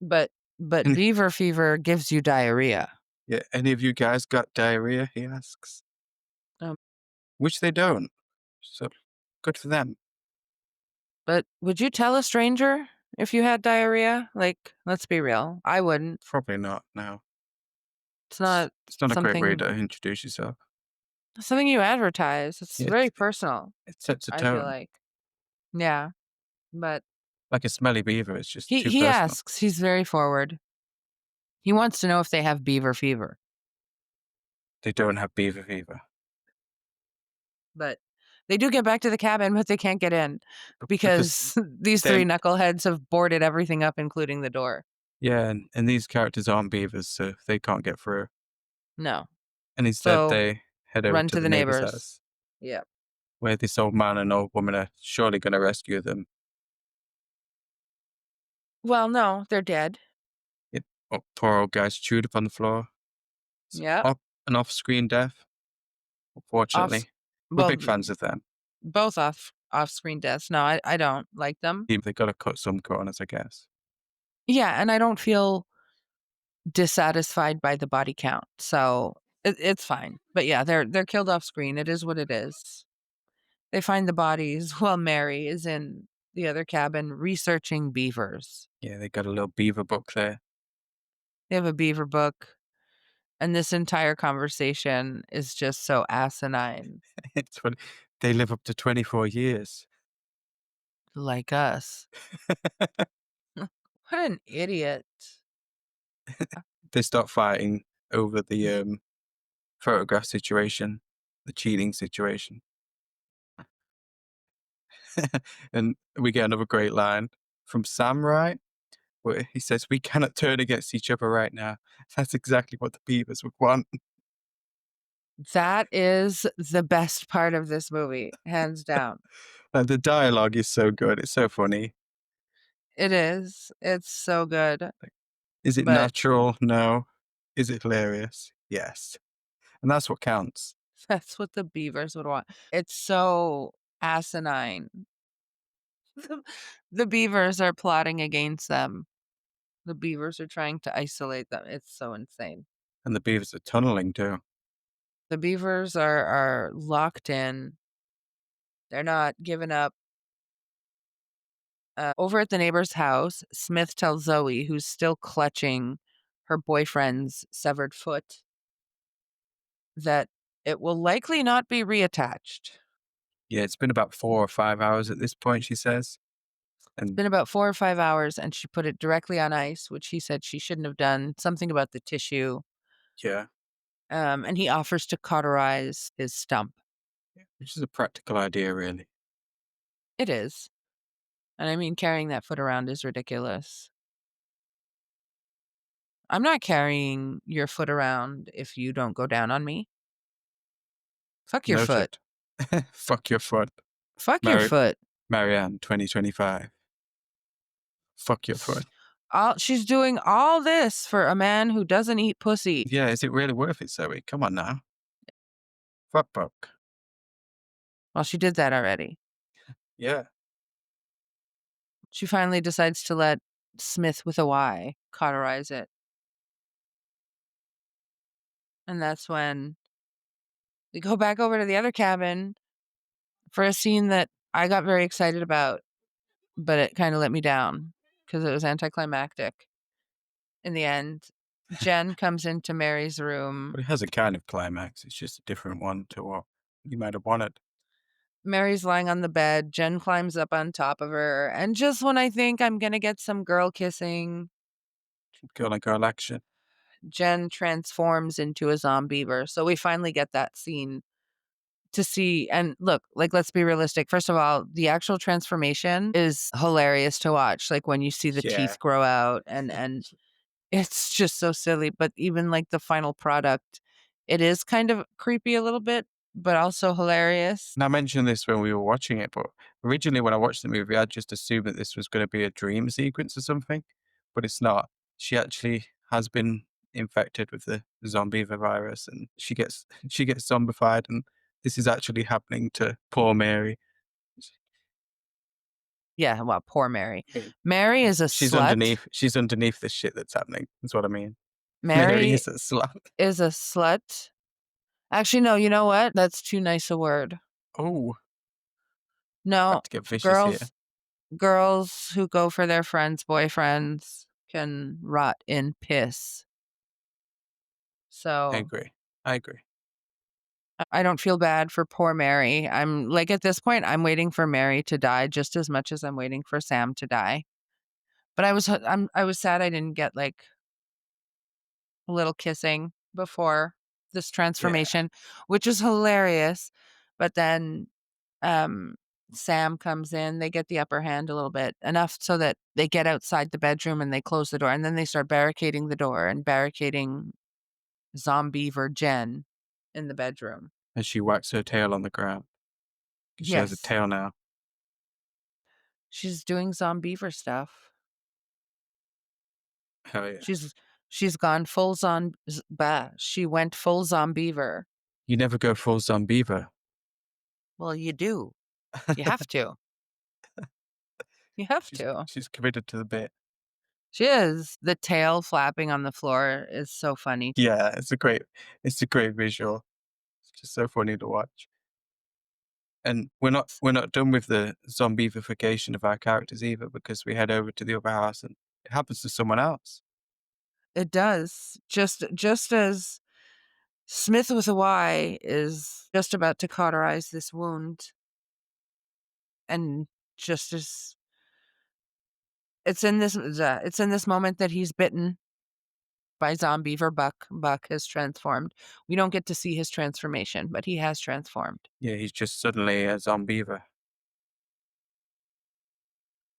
But but Any, beaver fever gives you diarrhea. yeah, any of you guys got diarrhea? He asks. Um, Which they don't. So good for them. but would you tell a stranger if you had diarrhea? Like, let's be real. I wouldn't. Probably not. No, It's not it's not a great way something to introduce yourself. something you advertise. It's Yeah, very personal, it sets a I feel tone. like. Yeah, but Like a smelly beaver, it's just too he personal. asks. He's very forward. He wants to know if they have beaver fever. They don't have beaver fever. But they do get back to the cabin, but they can't get in Because because these three them, knuckleheads have boarded everything up, including the door. yeah, and these characters aren't beavers, so they can't get through. No. And instead, So they head over run to to the the neighbor's neighbors. house, Yep. where this old man and old woman are surely going to rescue them. Well, no, they're dead. Yep. Oh, poor old guy's chewed up on the floor. It's Yep. an off-screen death, Off. unfortunately. We're Well, big fans of them. both off screen deaths. No, I don't like them. They got to cut some corners, I guess. Yeah, and I don't feel dissatisfied by the body count, so it's fine. But yeah, they're killed off screen. It is what it is. They find the bodies while Mary is in the other cabin researching beavers. Yeah, they got a little beaver book there. They have a beaver book, and this entire conversation is just so asinine, It's funny. They live up to 24 years. like us. What an idiot. They start fighting over the photograph situation, the cheating situation. And we get another great line from Sam, right? Where he says, "We cannot turn against each other right now." That's exactly what the Beavers would want. That is the best part of this movie, hands down. Like, the dialogue is so good. It's so funny. It is. It's so good. Like, is it But natural? No. Is it hilarious? Yes. And that's what counts. that's what the beavers would want. It's so asinine. The, the beavers are plotting against them. The beavers are trying to isolate them. It's so insane. And the Beavers are tunneling too. The beavers are locked in. They're not giving up. Over at the neighbor's house, Smith tells Zoe, who's still clutching her boyfriend's severed foot, that it will likely not be reattached. Yeah, it's been about 4 or 5 hours at this point, she says. It's And been about 4 or 5 hours, and she put it directly on ice, which he said she shouldn't have done, something about the tissue. yeah, And he offers to cauterize his stump. which is a practical idea, really. It is. And I mean, carrying that foot around is ridiculous. I'm not carrying your foot around if you don't go down on me. Fuck your foot. Noted. Fuck your foot. Fuck your Mary- foot. Marianne, 2025. Fuck your foot. She's doing all this for a man who doesn't eat pussy. Yeah, is it really worth it, Zoe? Come on now. Fuck buck. Well, she did that already. Yeah. She finally decides to let Smith with a Y cauterize it. And that's when we go back over to the other cabin for a scene that I got very excited about, but it kind of let me down because it was anticlimactic. In the end, Jen comes into Mary's room. But it has a kind of climax. It's just a different one to what you might have wanted. Mary's lying on the bed. Jen climbs up on top of her. And just when I think I'm going to get some girl kissing, Girl on girl action. Jen transforms into a zombiever. So we finally get that scene to see. And look, like, let's be realistic. First of all, the actual transformation is hilarious to watch. Like when you see the Yeah. teeth grow out and it's just so silly. But even like the final product, it is kind of creepy a little bit, but also hilarious. And I mentioned this when we were watching it, but originally when I watched the movie, I just assumed that this was going to be a dream sequence or something, but it's not. She actually has been infected with the Zombeaver virus, and she gets zombified, and this is actually happening to poor Mary. Yeah, well, poor Mary. I mean, Mary is a she's slut. underneath this shit that's happening. That's what I mean. Mary Mary is a slut. is a slut. Actually, no, you know what? That's too nice a word. Oh, No, about to get vicious here. girls girls who go for their friends' boyfriends can rot in piss. I So, agree. I agree. I don't feel bad for poor Mary. I'm like, at this point, I'm waiting for Mary to die just as much as I'm waiting for Sam to die. But I was sad I didn't get, like, a little kissing before this Yeah. transformation, which is hilarious. But then, um, Sam comes in, they get the upper hand a little bit, enough so that they get outside the bedroom and they close the door, and then they start barricading the door and barricading Zombeaver Jen in the bedroom. As she whacks her tail on the ground. 'Cause she has a Yes, tail now. she's doing Zombeaver stuff. Hell yeah. She's she's gone full she went full Zombeaver. You never go full Zombeaver. Well, you do. You have to. You have to. She's committed to the bit. She is. The tail flapping on the floor is so funny. Yeah, it's a great visual. It's just so funny to watch. And we're not done with the zombification of our characters either, because we head over to the other house and it happens to someone else. It does. Just as Smith with a Y is just about to cauterize this wound, and just as it's in this moment that he's bitten by Zombeaver Buck. Buck has transformed. We don't get to see his transformation, but he has transformed. Yeah, he's just suddenly a zombiever.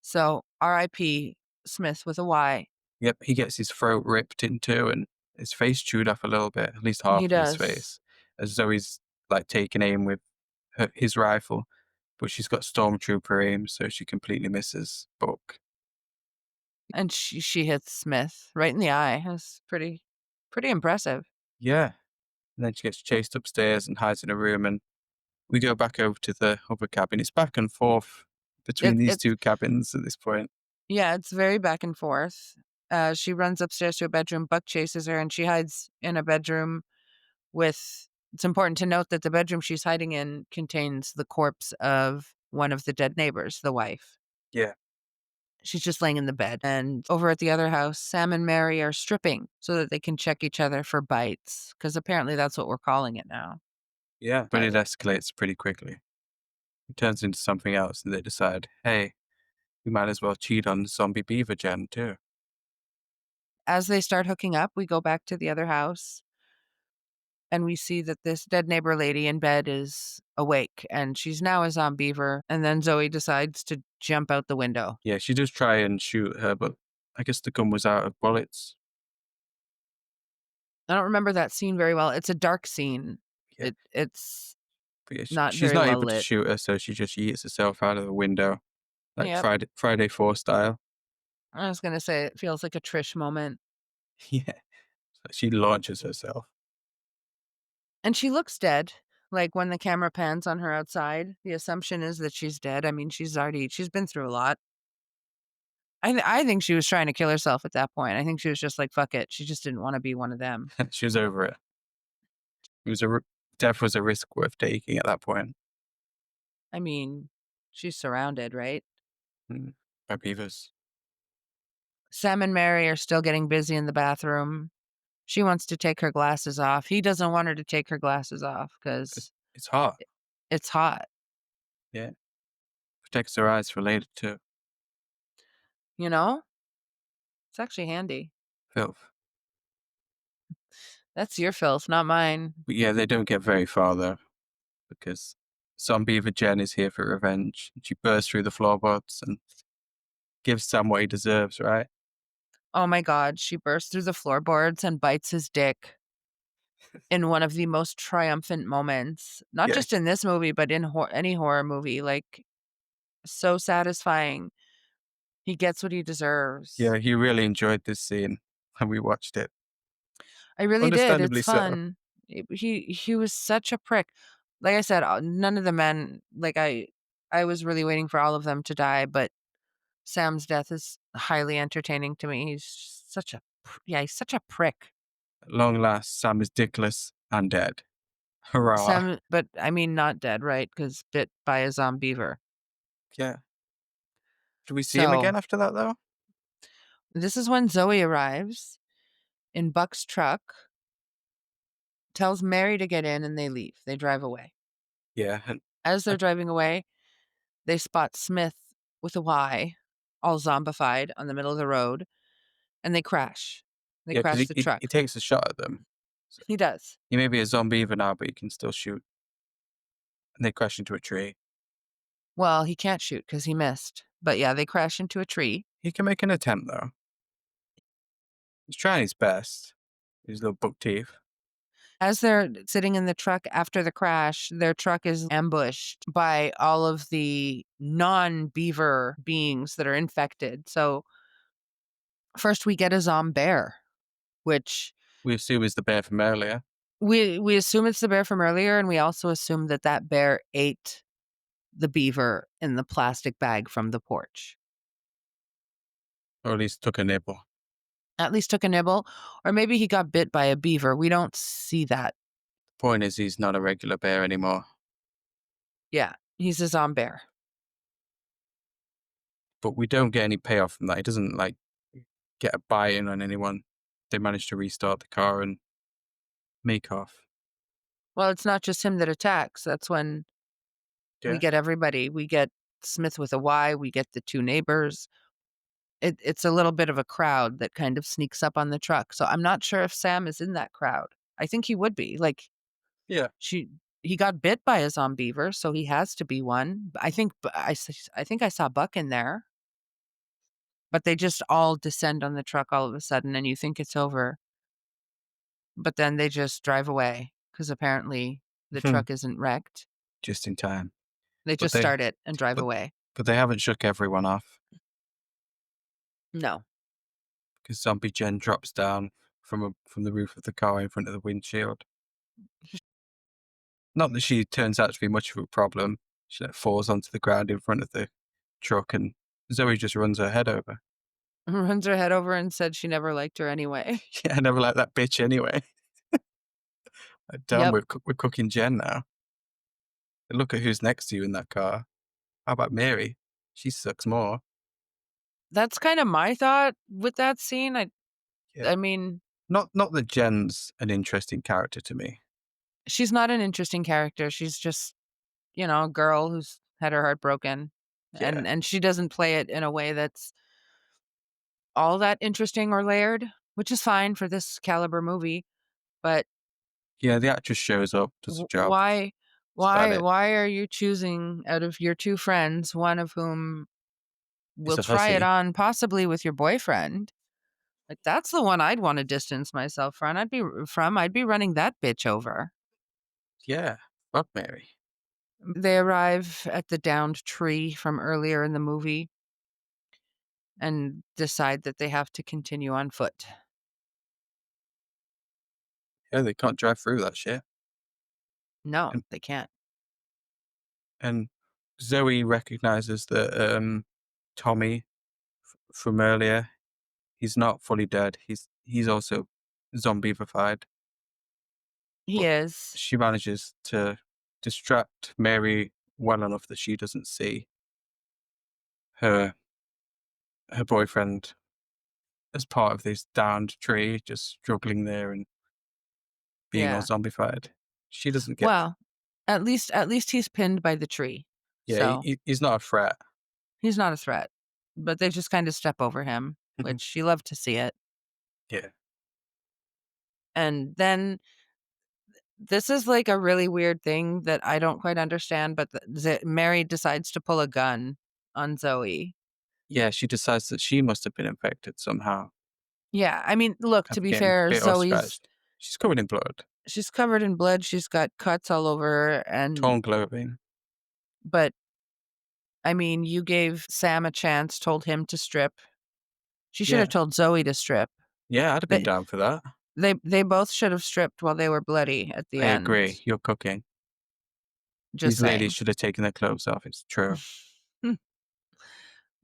So R.I.P. Smith with a Y. Yep, he gets his throat ripped in two and his face chewed off a little bit, at least He half of his does. face, as though he's like taking aim with his rifle, but she's got stormtrooper aim, so she completely misses Buck. And she hits Smith right in the eye. That's pretty impressive. Yeah, and then she gets chased upstairs and hides in a room, and we go back over to the other cabin. It's back and forth between these It's two cabins at this point. Yeah, it's very back and forth. She runs upstairs to a bedroom. Buck chases her, and she hides in a bedroom with. It's important to note that the bedroom she's hiding in contains the corpse of one of the dead neighbors, the wife. Yeah, She's just laying in the bed. And over at the other house, Sam and Mary are stripping so that they can check each other for bites, because apparently that's what we're calling it now. yeah, but it escalates pretty quickly. It turns into something else, and they decide, hey, we might as well cheat on Zombie Beaver Jen too. As they start hooking up, we go back to the other house and we see that this dead neighbor lady in bed is awake and she's now a zombiever. And then Zoe decides to jump out the window. Yeah, she does try and shoot her, but I guess the gun was out of bullets. I don't remember that scene very well. It's a dark scene. Yeah, It's but yeah, not she's very not well able to lit. shoot her, so she just yeets herself out of the window, like Yep. Friday 4 style. I was gonna say it feels like a Trish moment. Yeah, so she launches herself. And she looks dead. Like when the camera pans on her outside, the assumption is that she's dead. I mean, she's been through a lot. I think she was trying to kill herself at that point. I think she was just like, fuck it. She just didn't want to be one of them. She was over it. It was death was a risk worth taking at that point. I mean, she's surrounded, right? Mm, by beavers. Sam and Mary are still getting busy in the bathroom. She wants to take her glasses off. He doesn't want her to take her glasses off It's, because it's hot. it's hot. Yeah, protects her eyes for later too. You know? It's actually handy. Filth. That's your filth, not mine. But yeah, they don't get very far though, because Zombiever Jen is here for revenge. She bursts through the floorboards and gives Sam what he deserves, right? Oh my god, she bursts through the floorboards and bites his dick in one of the most triumphant moments. Not Yeah, just in this movie, but in any horror movie. Like, so satisfying. He gets what he yeah, deserves. he really enjoyed this scene when we watched it. I really did. It's Understandably so. fun. He was such a prick. Like I said, none of the men. I was really waiting for all of them to die, but Sam's death is highly entertaining to me. He's such a yeah, he's such a prick. At long last, Sam is dickless and dead. Hurrah. Sam, but I mean not dead, right? Because bit by a Zombeaver. Yeah. Do we see him So again after that, though? this is when Zoe arrives in Buck's truck, tells Mary to get in, and they leave. They drive away. Yeah. And As they're I, driving away, they spot Smith with a Y, all zombified on the middle of the road, and they crash. They yeah, because crash he, the he, truck. he takes a shot at them. So He does. he may be a zombie even now, but he can still shoot. And they crash into a tree. Well, he can't shoot because he missed. But yeah, they crash into a tree. He can make an attempt, though. He's trying his best. His little buck teeth. As they're sitting in the truck after the crash, their truck is ambushed by all of the non-beaver beings that are infected. So first we get a zombear, which We assume is the bear from earlier, we assume it's the bear from earlier, and we also assume that that bear ate the beaver in the plastic bag from the porch. or at least took a nibble. At least took a nibble, or maybe he got bit by a beaver. We don't see that. Point is, he's not a regular bear anymore. Yeah, he's a zombear. But we don't get any payoff from that. He doesn't, like, get a buy-in on anyone. They manage to restart the car and make off. Well, it's not just him that attacks. That's when we Yeah. get everybody. We get Smith with a Y. We get the two neighbors. It's a little bit of a crowd that kind of sneaks up on the truck. So I'm not sure if Sam is in that crowd. I think he would be. Like Yeah. she, he got bit by a zombiever, so he has to be one. I think I saw Buck in there, but they just all descend on the truck all of a sudden, and you think it's over, but then they just drive away because apparently the truck isn't wrecked. Just in time. They But just they start it and drive but away. but they haven't shook everyone off No. because Zombie Jen drops down from the roof of the car in front of the windshield. Not that she turns out to be much of a problem. She like, falls onto the ground in front of the truck, and Zoe just runs her head over. Runs her head over and said she never liked her anyway. Yeah, I never liked that bitch anyway. Like, damn, Yep. we're cooking Jen now. And look at who's next to you in that car. How about Mary? She sucks more. That's kind of my thought with that scene. Yeah. I mean, Not that Jen's an interesting character to me. she's not an interesting character. She's just, a girl who's had her heart broken. Yeah. And she doesn't play it in a way that's all that interesting or layered, which is fine for this caliber movie. But Yeah, the actress shows up, does a job. why That's about why it. why are you choosing out of your two friends, one of whom It's will a try it hussy. on possibly with your boyfriend? Like that's the one I'd want to distance myself from. I'd be running that bitch over. Yeah. Fuck Mary. They arrive at the downed tree from earlier in the movie and decide that they have to continue on foot. Yeah, they can't drive through that shit. No, And they can't. and Zoe recognizes that Tommy from earlier, he's not fully dead. He's also zombified. He But is. she manages to distract Mary well enough that she doesn't see her boyfriend as part of this downed tree, just struggling there and being all Yeah. zombified. She doesn't get. Well, at least he's pinned by the tree. Yeah, So, he's not a threat. he's not a threat. But they just kind of step over him, which you love to see it. Yeah, And then this is like a really weird thing that I don't quite understand, but Mary decides to pull a gun on Zoe. yeah. She decides that she must have been infected somehow Yeah, I mean, look, to after be getting fair, bit or scratched. She's covered in blood, she's covered in blood, she's got cuts all over her, and torn clothing. but I mean, you gave Sam a chance, told him to strip. She should have Yeah, told Zoe to strip. yeah. I'd have been They down for that. they both should have stripped while they were bloody at the I end. agree. You're cooking. Just These ladies saying. should have taken their clothes off. It's true.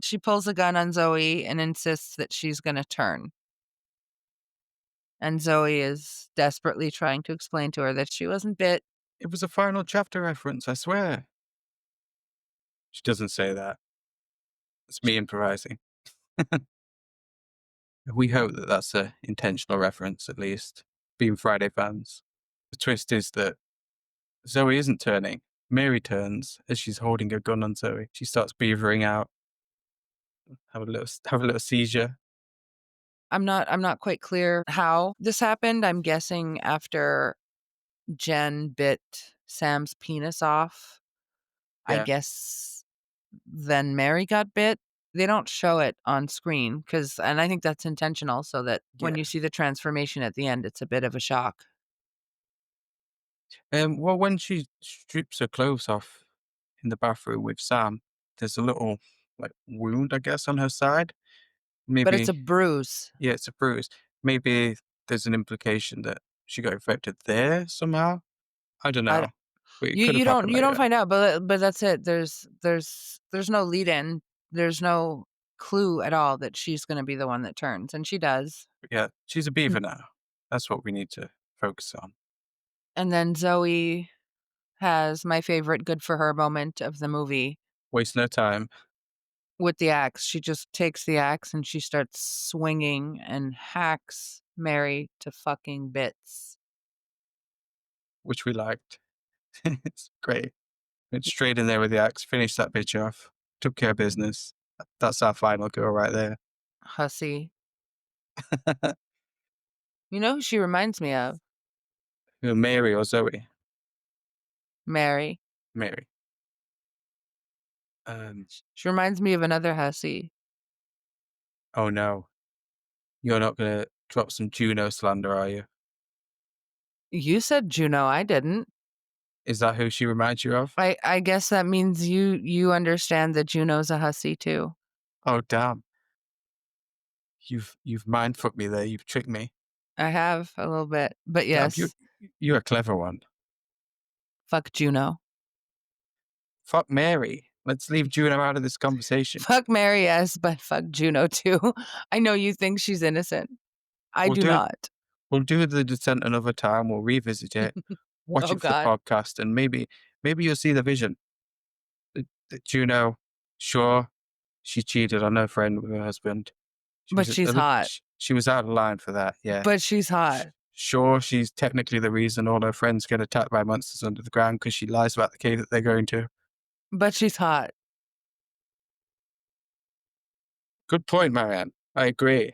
She pulls a gun on Zoe and insists that she's gonna turn. And Zoe is desperately trying to explain to her that she wasn't bit. It was a final chapter reference, I swear. She doesn't say that. It's me improvising. We hope that that's a intentional reference, at least, being Friday fans. The twist is that Zoe isn't turning. Mary turns as she's holding a gun on Zoe. She starts beavering out, have a little seizure. I'm not quite clear how this happened. I'm guessing after Jen bit Sam's penis off, I Yeah, guess then Mary got bit. They don't show it on screen and I think that's intentional so that when yeah. you see the transformation at the end, it's a bit of a shock. Well, when she strips her clothes off in the bathroom with Sam, there's a little like wound, I guess, on her side. But it's a Maybe, bruise. yeah, it's a bruise. Maybe there's an implication that she got infected there somehow. I don't I know, but it You could have happened you don't later. find out, but that's it. There's no lead in. There's no clue at all that she's gonna be the one that turns, and she does. But yeah, she's a Mm. beaver now. That's what we need to focus on. And then Zoe has my favorite good for her moment of the movie Waste no time, with the axe. She just takes the axe and she starts swinging and hacks Mary to fucking bits. which we liked. It's great. Went straight in there with the axe, finished that bitch off, took care of business. That's our final girl right there. Hussy. You know who she reminds me of? Mary or Zoe? Mary. Mary. Um, She reminds me of another hussy. oh no, you're not gonna drop some Juno slander, are you? You said Juno, I didn't. Is that who she reminds you of? I guess that means you understand that Juno's a hussy too. Oh damn, you've mind fucked me there. You've tricked me. I have a little bit, but Damn, yes, you're a clever one. fuck Juno. Fuck Mary. Let's leave Juno out of this conversation. Fuck Mary, yes, but fuck Juno too. I know you think she's innocent. I We'll do do it. not. We'll do the descent another time. We'll revisit it. Watch Oh it for the God. podcast, and maybe you'll see the vision. That Juno, sure, she cheated on her friend with her husband. She But was she's hot. she was out of line for that. Yeah. But she's hot. Sure, she's technically the reason all her friends get attacked by monsters under the ground because she lies about the cave that they're going to. But she's hot. Good point, Marianne. I agree.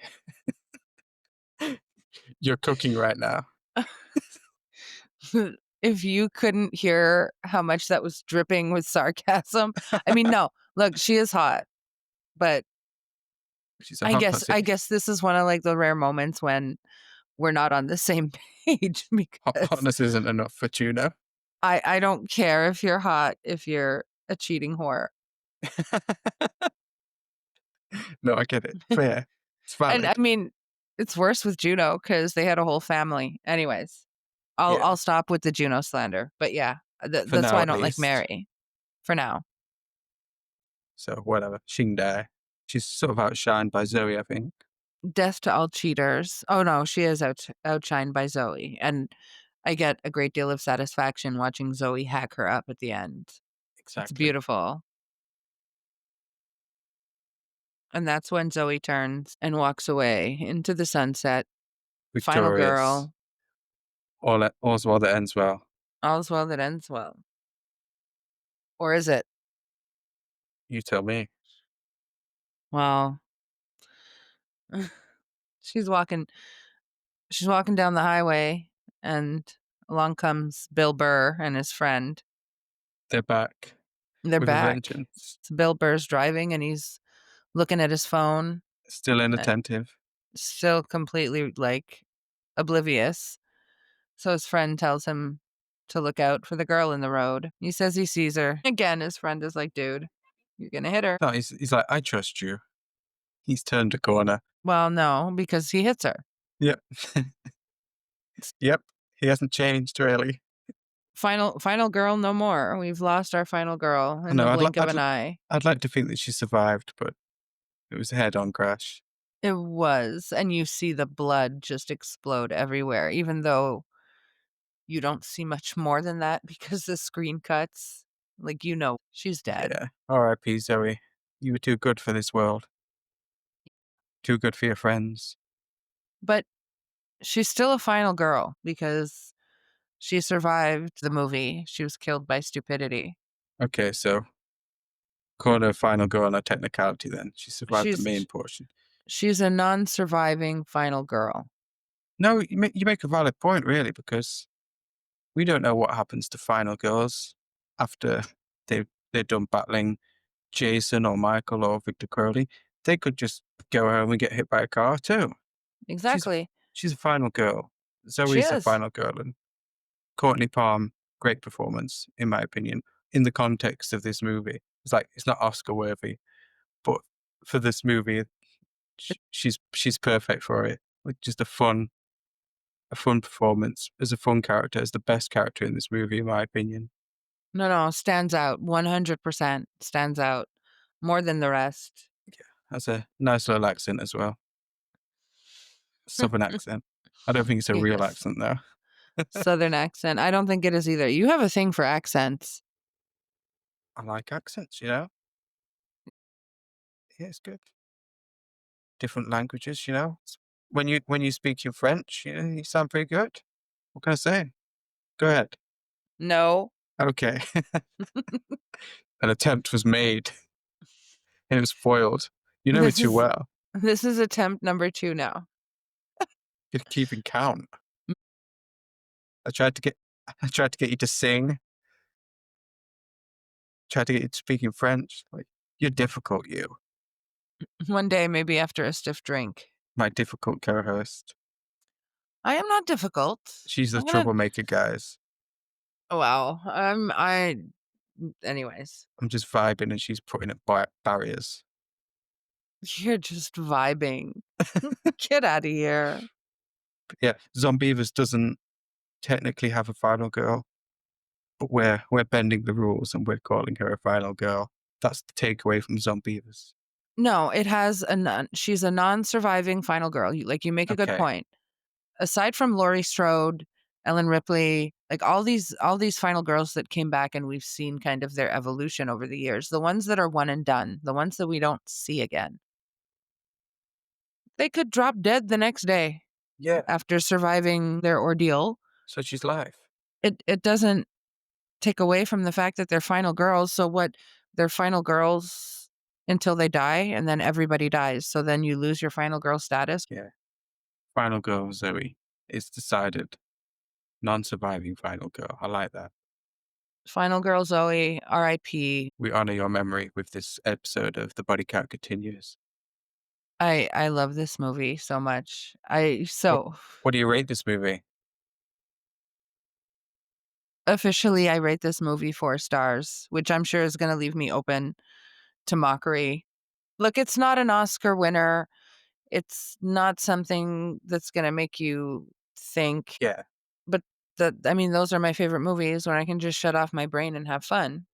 You're cooking right now. If you couldn't hear how much that was dripping with sarcasm. I mean, no. Look, she is hot. But She's a I hot guess pussy. I guess this is one of like the rare moments when we're not on the same page because Hotness isn't enough for Juno. I don't care if you're hot if you're a cheating whore. No, I get it. Fair. It's And I valid. mean, it's worse with Juno because they had a whole family. Anyways, I'll Yeah. stop with the Juno slander. But yeah, For that's why now, I at don't like least. Mary for now. So, whatever. She can die. She's sort of outshined by Zoe, I think. Death to all cheaters. Oh no, she is outshined by Zoe, and I get a great deal of satisfaction watching Zoe hack her up at the end. It's Exactly. beautiful. And that's when Zoe turns and walks away into the sunset. Final Victorious. girl. All's well that ends well. All's well that ends well. Or is it? You tell me. Well, she's walking she's walking down the highway and along comes Bill Burr and his friend. They're back They're with a back. vengeance. So Bill Burr's driving and he's looking at his phone, Still uh, inattentive. still completely like oblivious. So his friend tells him to look out for the girl in the road. He says he sees her. Again, his friend is like, dude, you're gonna hit her. No, he's like, I trust you. He's turned a corner. Well, no, because he hits her. Yep. Yep. He hasn't changed really. Final girl, no more. We've lost our final girl I in the know. blink of an eye. I'd like to think that she survived, but It was a head-on crash. It was, and you see the blood just explode everywhere, even though you don't see much more than that because the screen cuts. Like, she's dead. Yeah. R.I.P. Zoe. You were too good for this world. Too good for your friends. But she's still a final girl because she survived the movie. She was killed by stupidity. Okay, so call her final girl on a technicality then. She survived the She's main portion. she's a non-surviving final girl. No, you make a valid point, really, because we don't know what happens to final girls after they're done battling Jason or Michael or Victor Crowley. They could just go home and get hit by a car too. She's a Exactly. she's a final girl. She Zoe's a is. final girl, and Courtney Palm, great performance in my opinion. In the context of this movie, it's not Oscar worthy, but for this movie, she's perfect for it. Like just a fun performance as a fun character, as the best character in this movie, in my opinion. No, no, stands out. 100% stands out more than the rest. Has a nice little accent as well, southern accent. I don't think it's a real Yes. accent though. Southern accent. I don't think it is either. You have a thing for accents. I like accents. Yeah, it's good. Different languages. When you speak in French, you sound pretty good. What can I say? Go ahead. No. Okay. An attempt was made and it was foiled. You know me This too is well. this is attempt number 2 now. You're keeping count. I tried to get I tried to get you to sing, tried to get you to speak in French. Like, you're difficult, you. One day, maybe after a stiff drink. My difficult co-host. I am not difficult. She's the I'm gonna troublemaker, guys. Wow. Anyways, I'm just vibing and she's putting up barriers. you're just vibing. Get out of here. But yeah, Zombeavers doesn't technically have a final girl, but we're bending the rules and we're calling her a final girl. That's the takeaway from Zombeavers. No, it has she's a non-surviving final girl. You make a good Okay. point. Aside from Laurie Strode, Ellen Ripley, like all these final girls that came back and we've seen kind of their evolution over the years, the ones that are one and done, the ones that we don't see again, they could drop dead the next day Yeah. after surviving their ordeal. So she's live. It doesn't take away from the fact that they're final girls. So what? They're final girls until they die, and then everybody dies. So then you lose your final girl status. Yeah. Final girl, Zoe. It's decided. Non-surviving final girl. I like that. Final girl Zoe, R.I.P. We honor your memory with this episode of The Body Count Continues. I love this movie so much. What what do you rate this movie? Officially I rate this movie 4 stars, which I'm sure is going to leave me open to mockery. Look, it's not an Oscar winner. It's not something that's going to make you think, Yeah. but I mean, those are my favorite movies when I can just shut off my brain and have fun.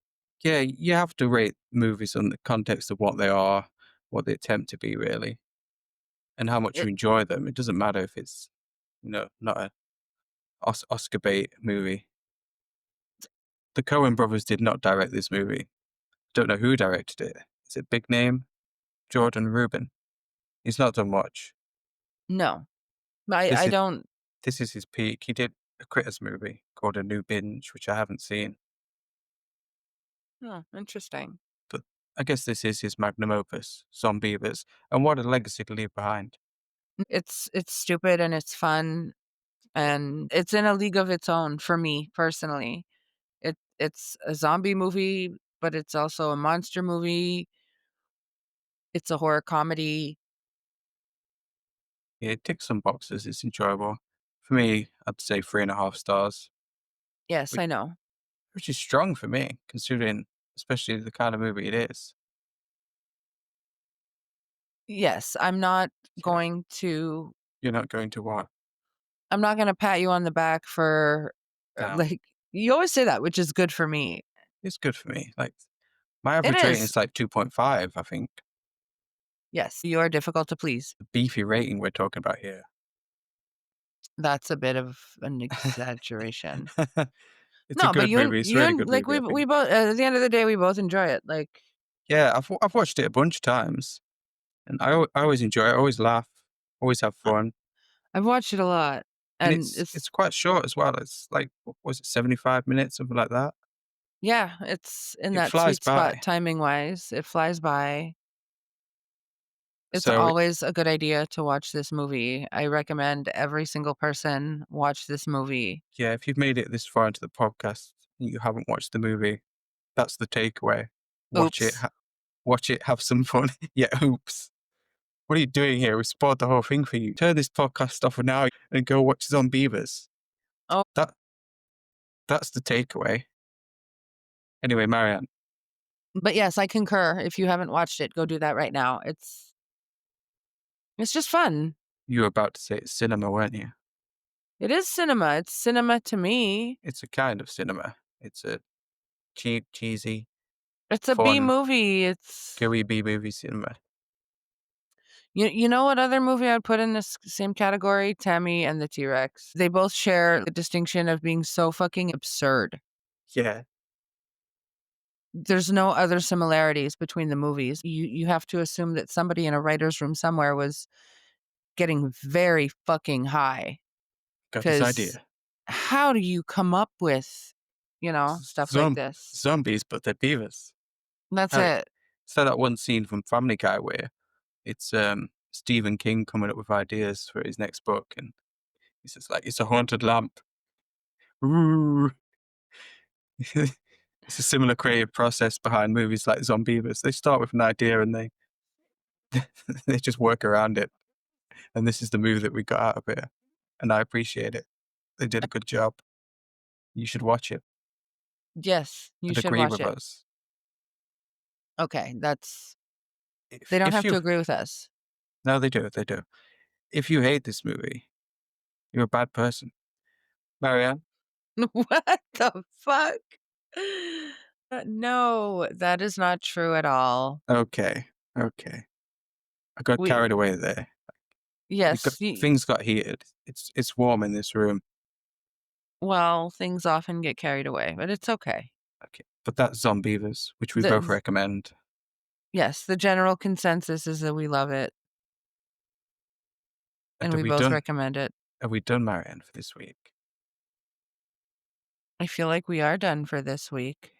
Yeah, you have to rate movies on the context of what they are, what they attempt to be, really, and how much you It enjoy them. It doesn't matter if it's, not a Oscar bait movie. The Coen brothers did not direct this movie. Don't know who directed it. Is it big name? Jordan Rubin. He's not done much. No. I This is don't. this is his peak. He did a Critters movie called A New Binge, which I haven't seen, Oh, interesting. but I guess this is his magnum opus, Zombeavers, and what a legacy to leave behind. It's stupid and it's fun and it's in a league of its own for me personally. It's a zombie movie, but it's also a monster movie. It's a horror comedy. Yeah, it ticks some boxes. It's enjoyable. For me, I'd say 3.5 stars, Yes, which, I know. which is strong for me, considering especially the kind of movie it is. Yes, I'm not Yeah, going to you're not going to what? I'm not gonna pat you on the back for, Down. like you always say that, which is good for me. It's good for me. Like, my It average rating is. is like 2.5, I think. Yes, you are difficult to please. The beefy rating we're talking about here. That's a bit of an exaggeration. It's a No, but good movie. It's a you really and good like, movie, I we think. both at the end of the day, we both enjoy it, like Yeah, I've watched it a bunch of times, and I always enjoy it. I always laugh, always have I fun, I've watched it a lot, and and it's quite short as well. It's like what was it, 75 minutes, something like that. yeah, it's in It that flies sweet spot by. timing-wise, it flies by. It's So always a good idea to watch this movie. I recommend every single person watch this movie. yeah, if you've made it this far into the podcast and you haven't watched the movie, that's the takeaway. Watch it, Oops. watch it, have some fun. Yeah, oops. What are you doing here? We spoiled the whole thing for you. Turn this podcast off now and go watch Zombeavers. Oh, That that's the takeaway. Anyway, Marianne, but yes, I concur. If you haven't watched it, go do that right now. It's just fun. you were about to say it's cinema, weren't you? It is cinema. It's cinema to me. It's a kind of cinema. It's a cheap, cheesy, It's a B fun, movie. It's gooey B movie cinema. you know what other movie I'd put in this same category? Tammy and the T-Rex. They both share the distinction of being so fucking absurd. Yeah, There's no other similarities between the movies. You have to assume that somebody in a writer's room somewhere was getting very fucking high. got this 'Cause idea. how do you come up with, stuff like Zom- this? Zombies, but they're beavers. That's How, it. so that one scene from Family Guy where it's Stephen King coming up with ideas for his next book, and he says like it's a haunted lamp. Ooh. It's a similar creative process behind movies like Zombeavers. They start with an idea and they they just work around it. And this is the movie that we got out of it. And I appreciate it. They did a good job. You should watch it Yes, you and should agree watch with it. us. Okay, that's If they don't if have to you agree with us. no, they do. If you hate this movie, you're a bad person. Marianne, What the fuck? No, that is not true at all. okay, okay. I got We carried away there. yes, y Things got heated. It's warm in this room. well, things often get carried away, but it's okay. Okay. But that's Zombeavers, which we both The recommend. yes, the general consensus is that we love it, and And we both recommend it. are we done, Marianne, for this week? I feel like we are done for this week.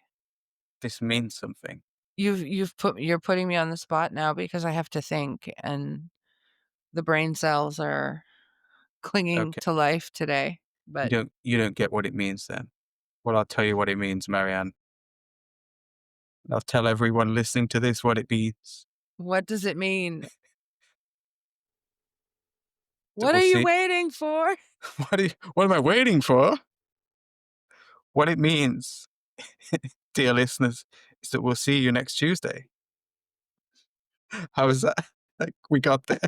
This means something. You're putting me on the spot now because I have to think, and the brain cells are clinging Okay. to life today. But You don't get what it means then. Well, I'll tell you what it means, Marianne. I'll tell everyone listening to this what it means. what does it mean? That What we'll are you see. waiting for? What am I waiting for? What it means, dear listeners, is that we'll see you next Tuesday. How is that? Like we got there.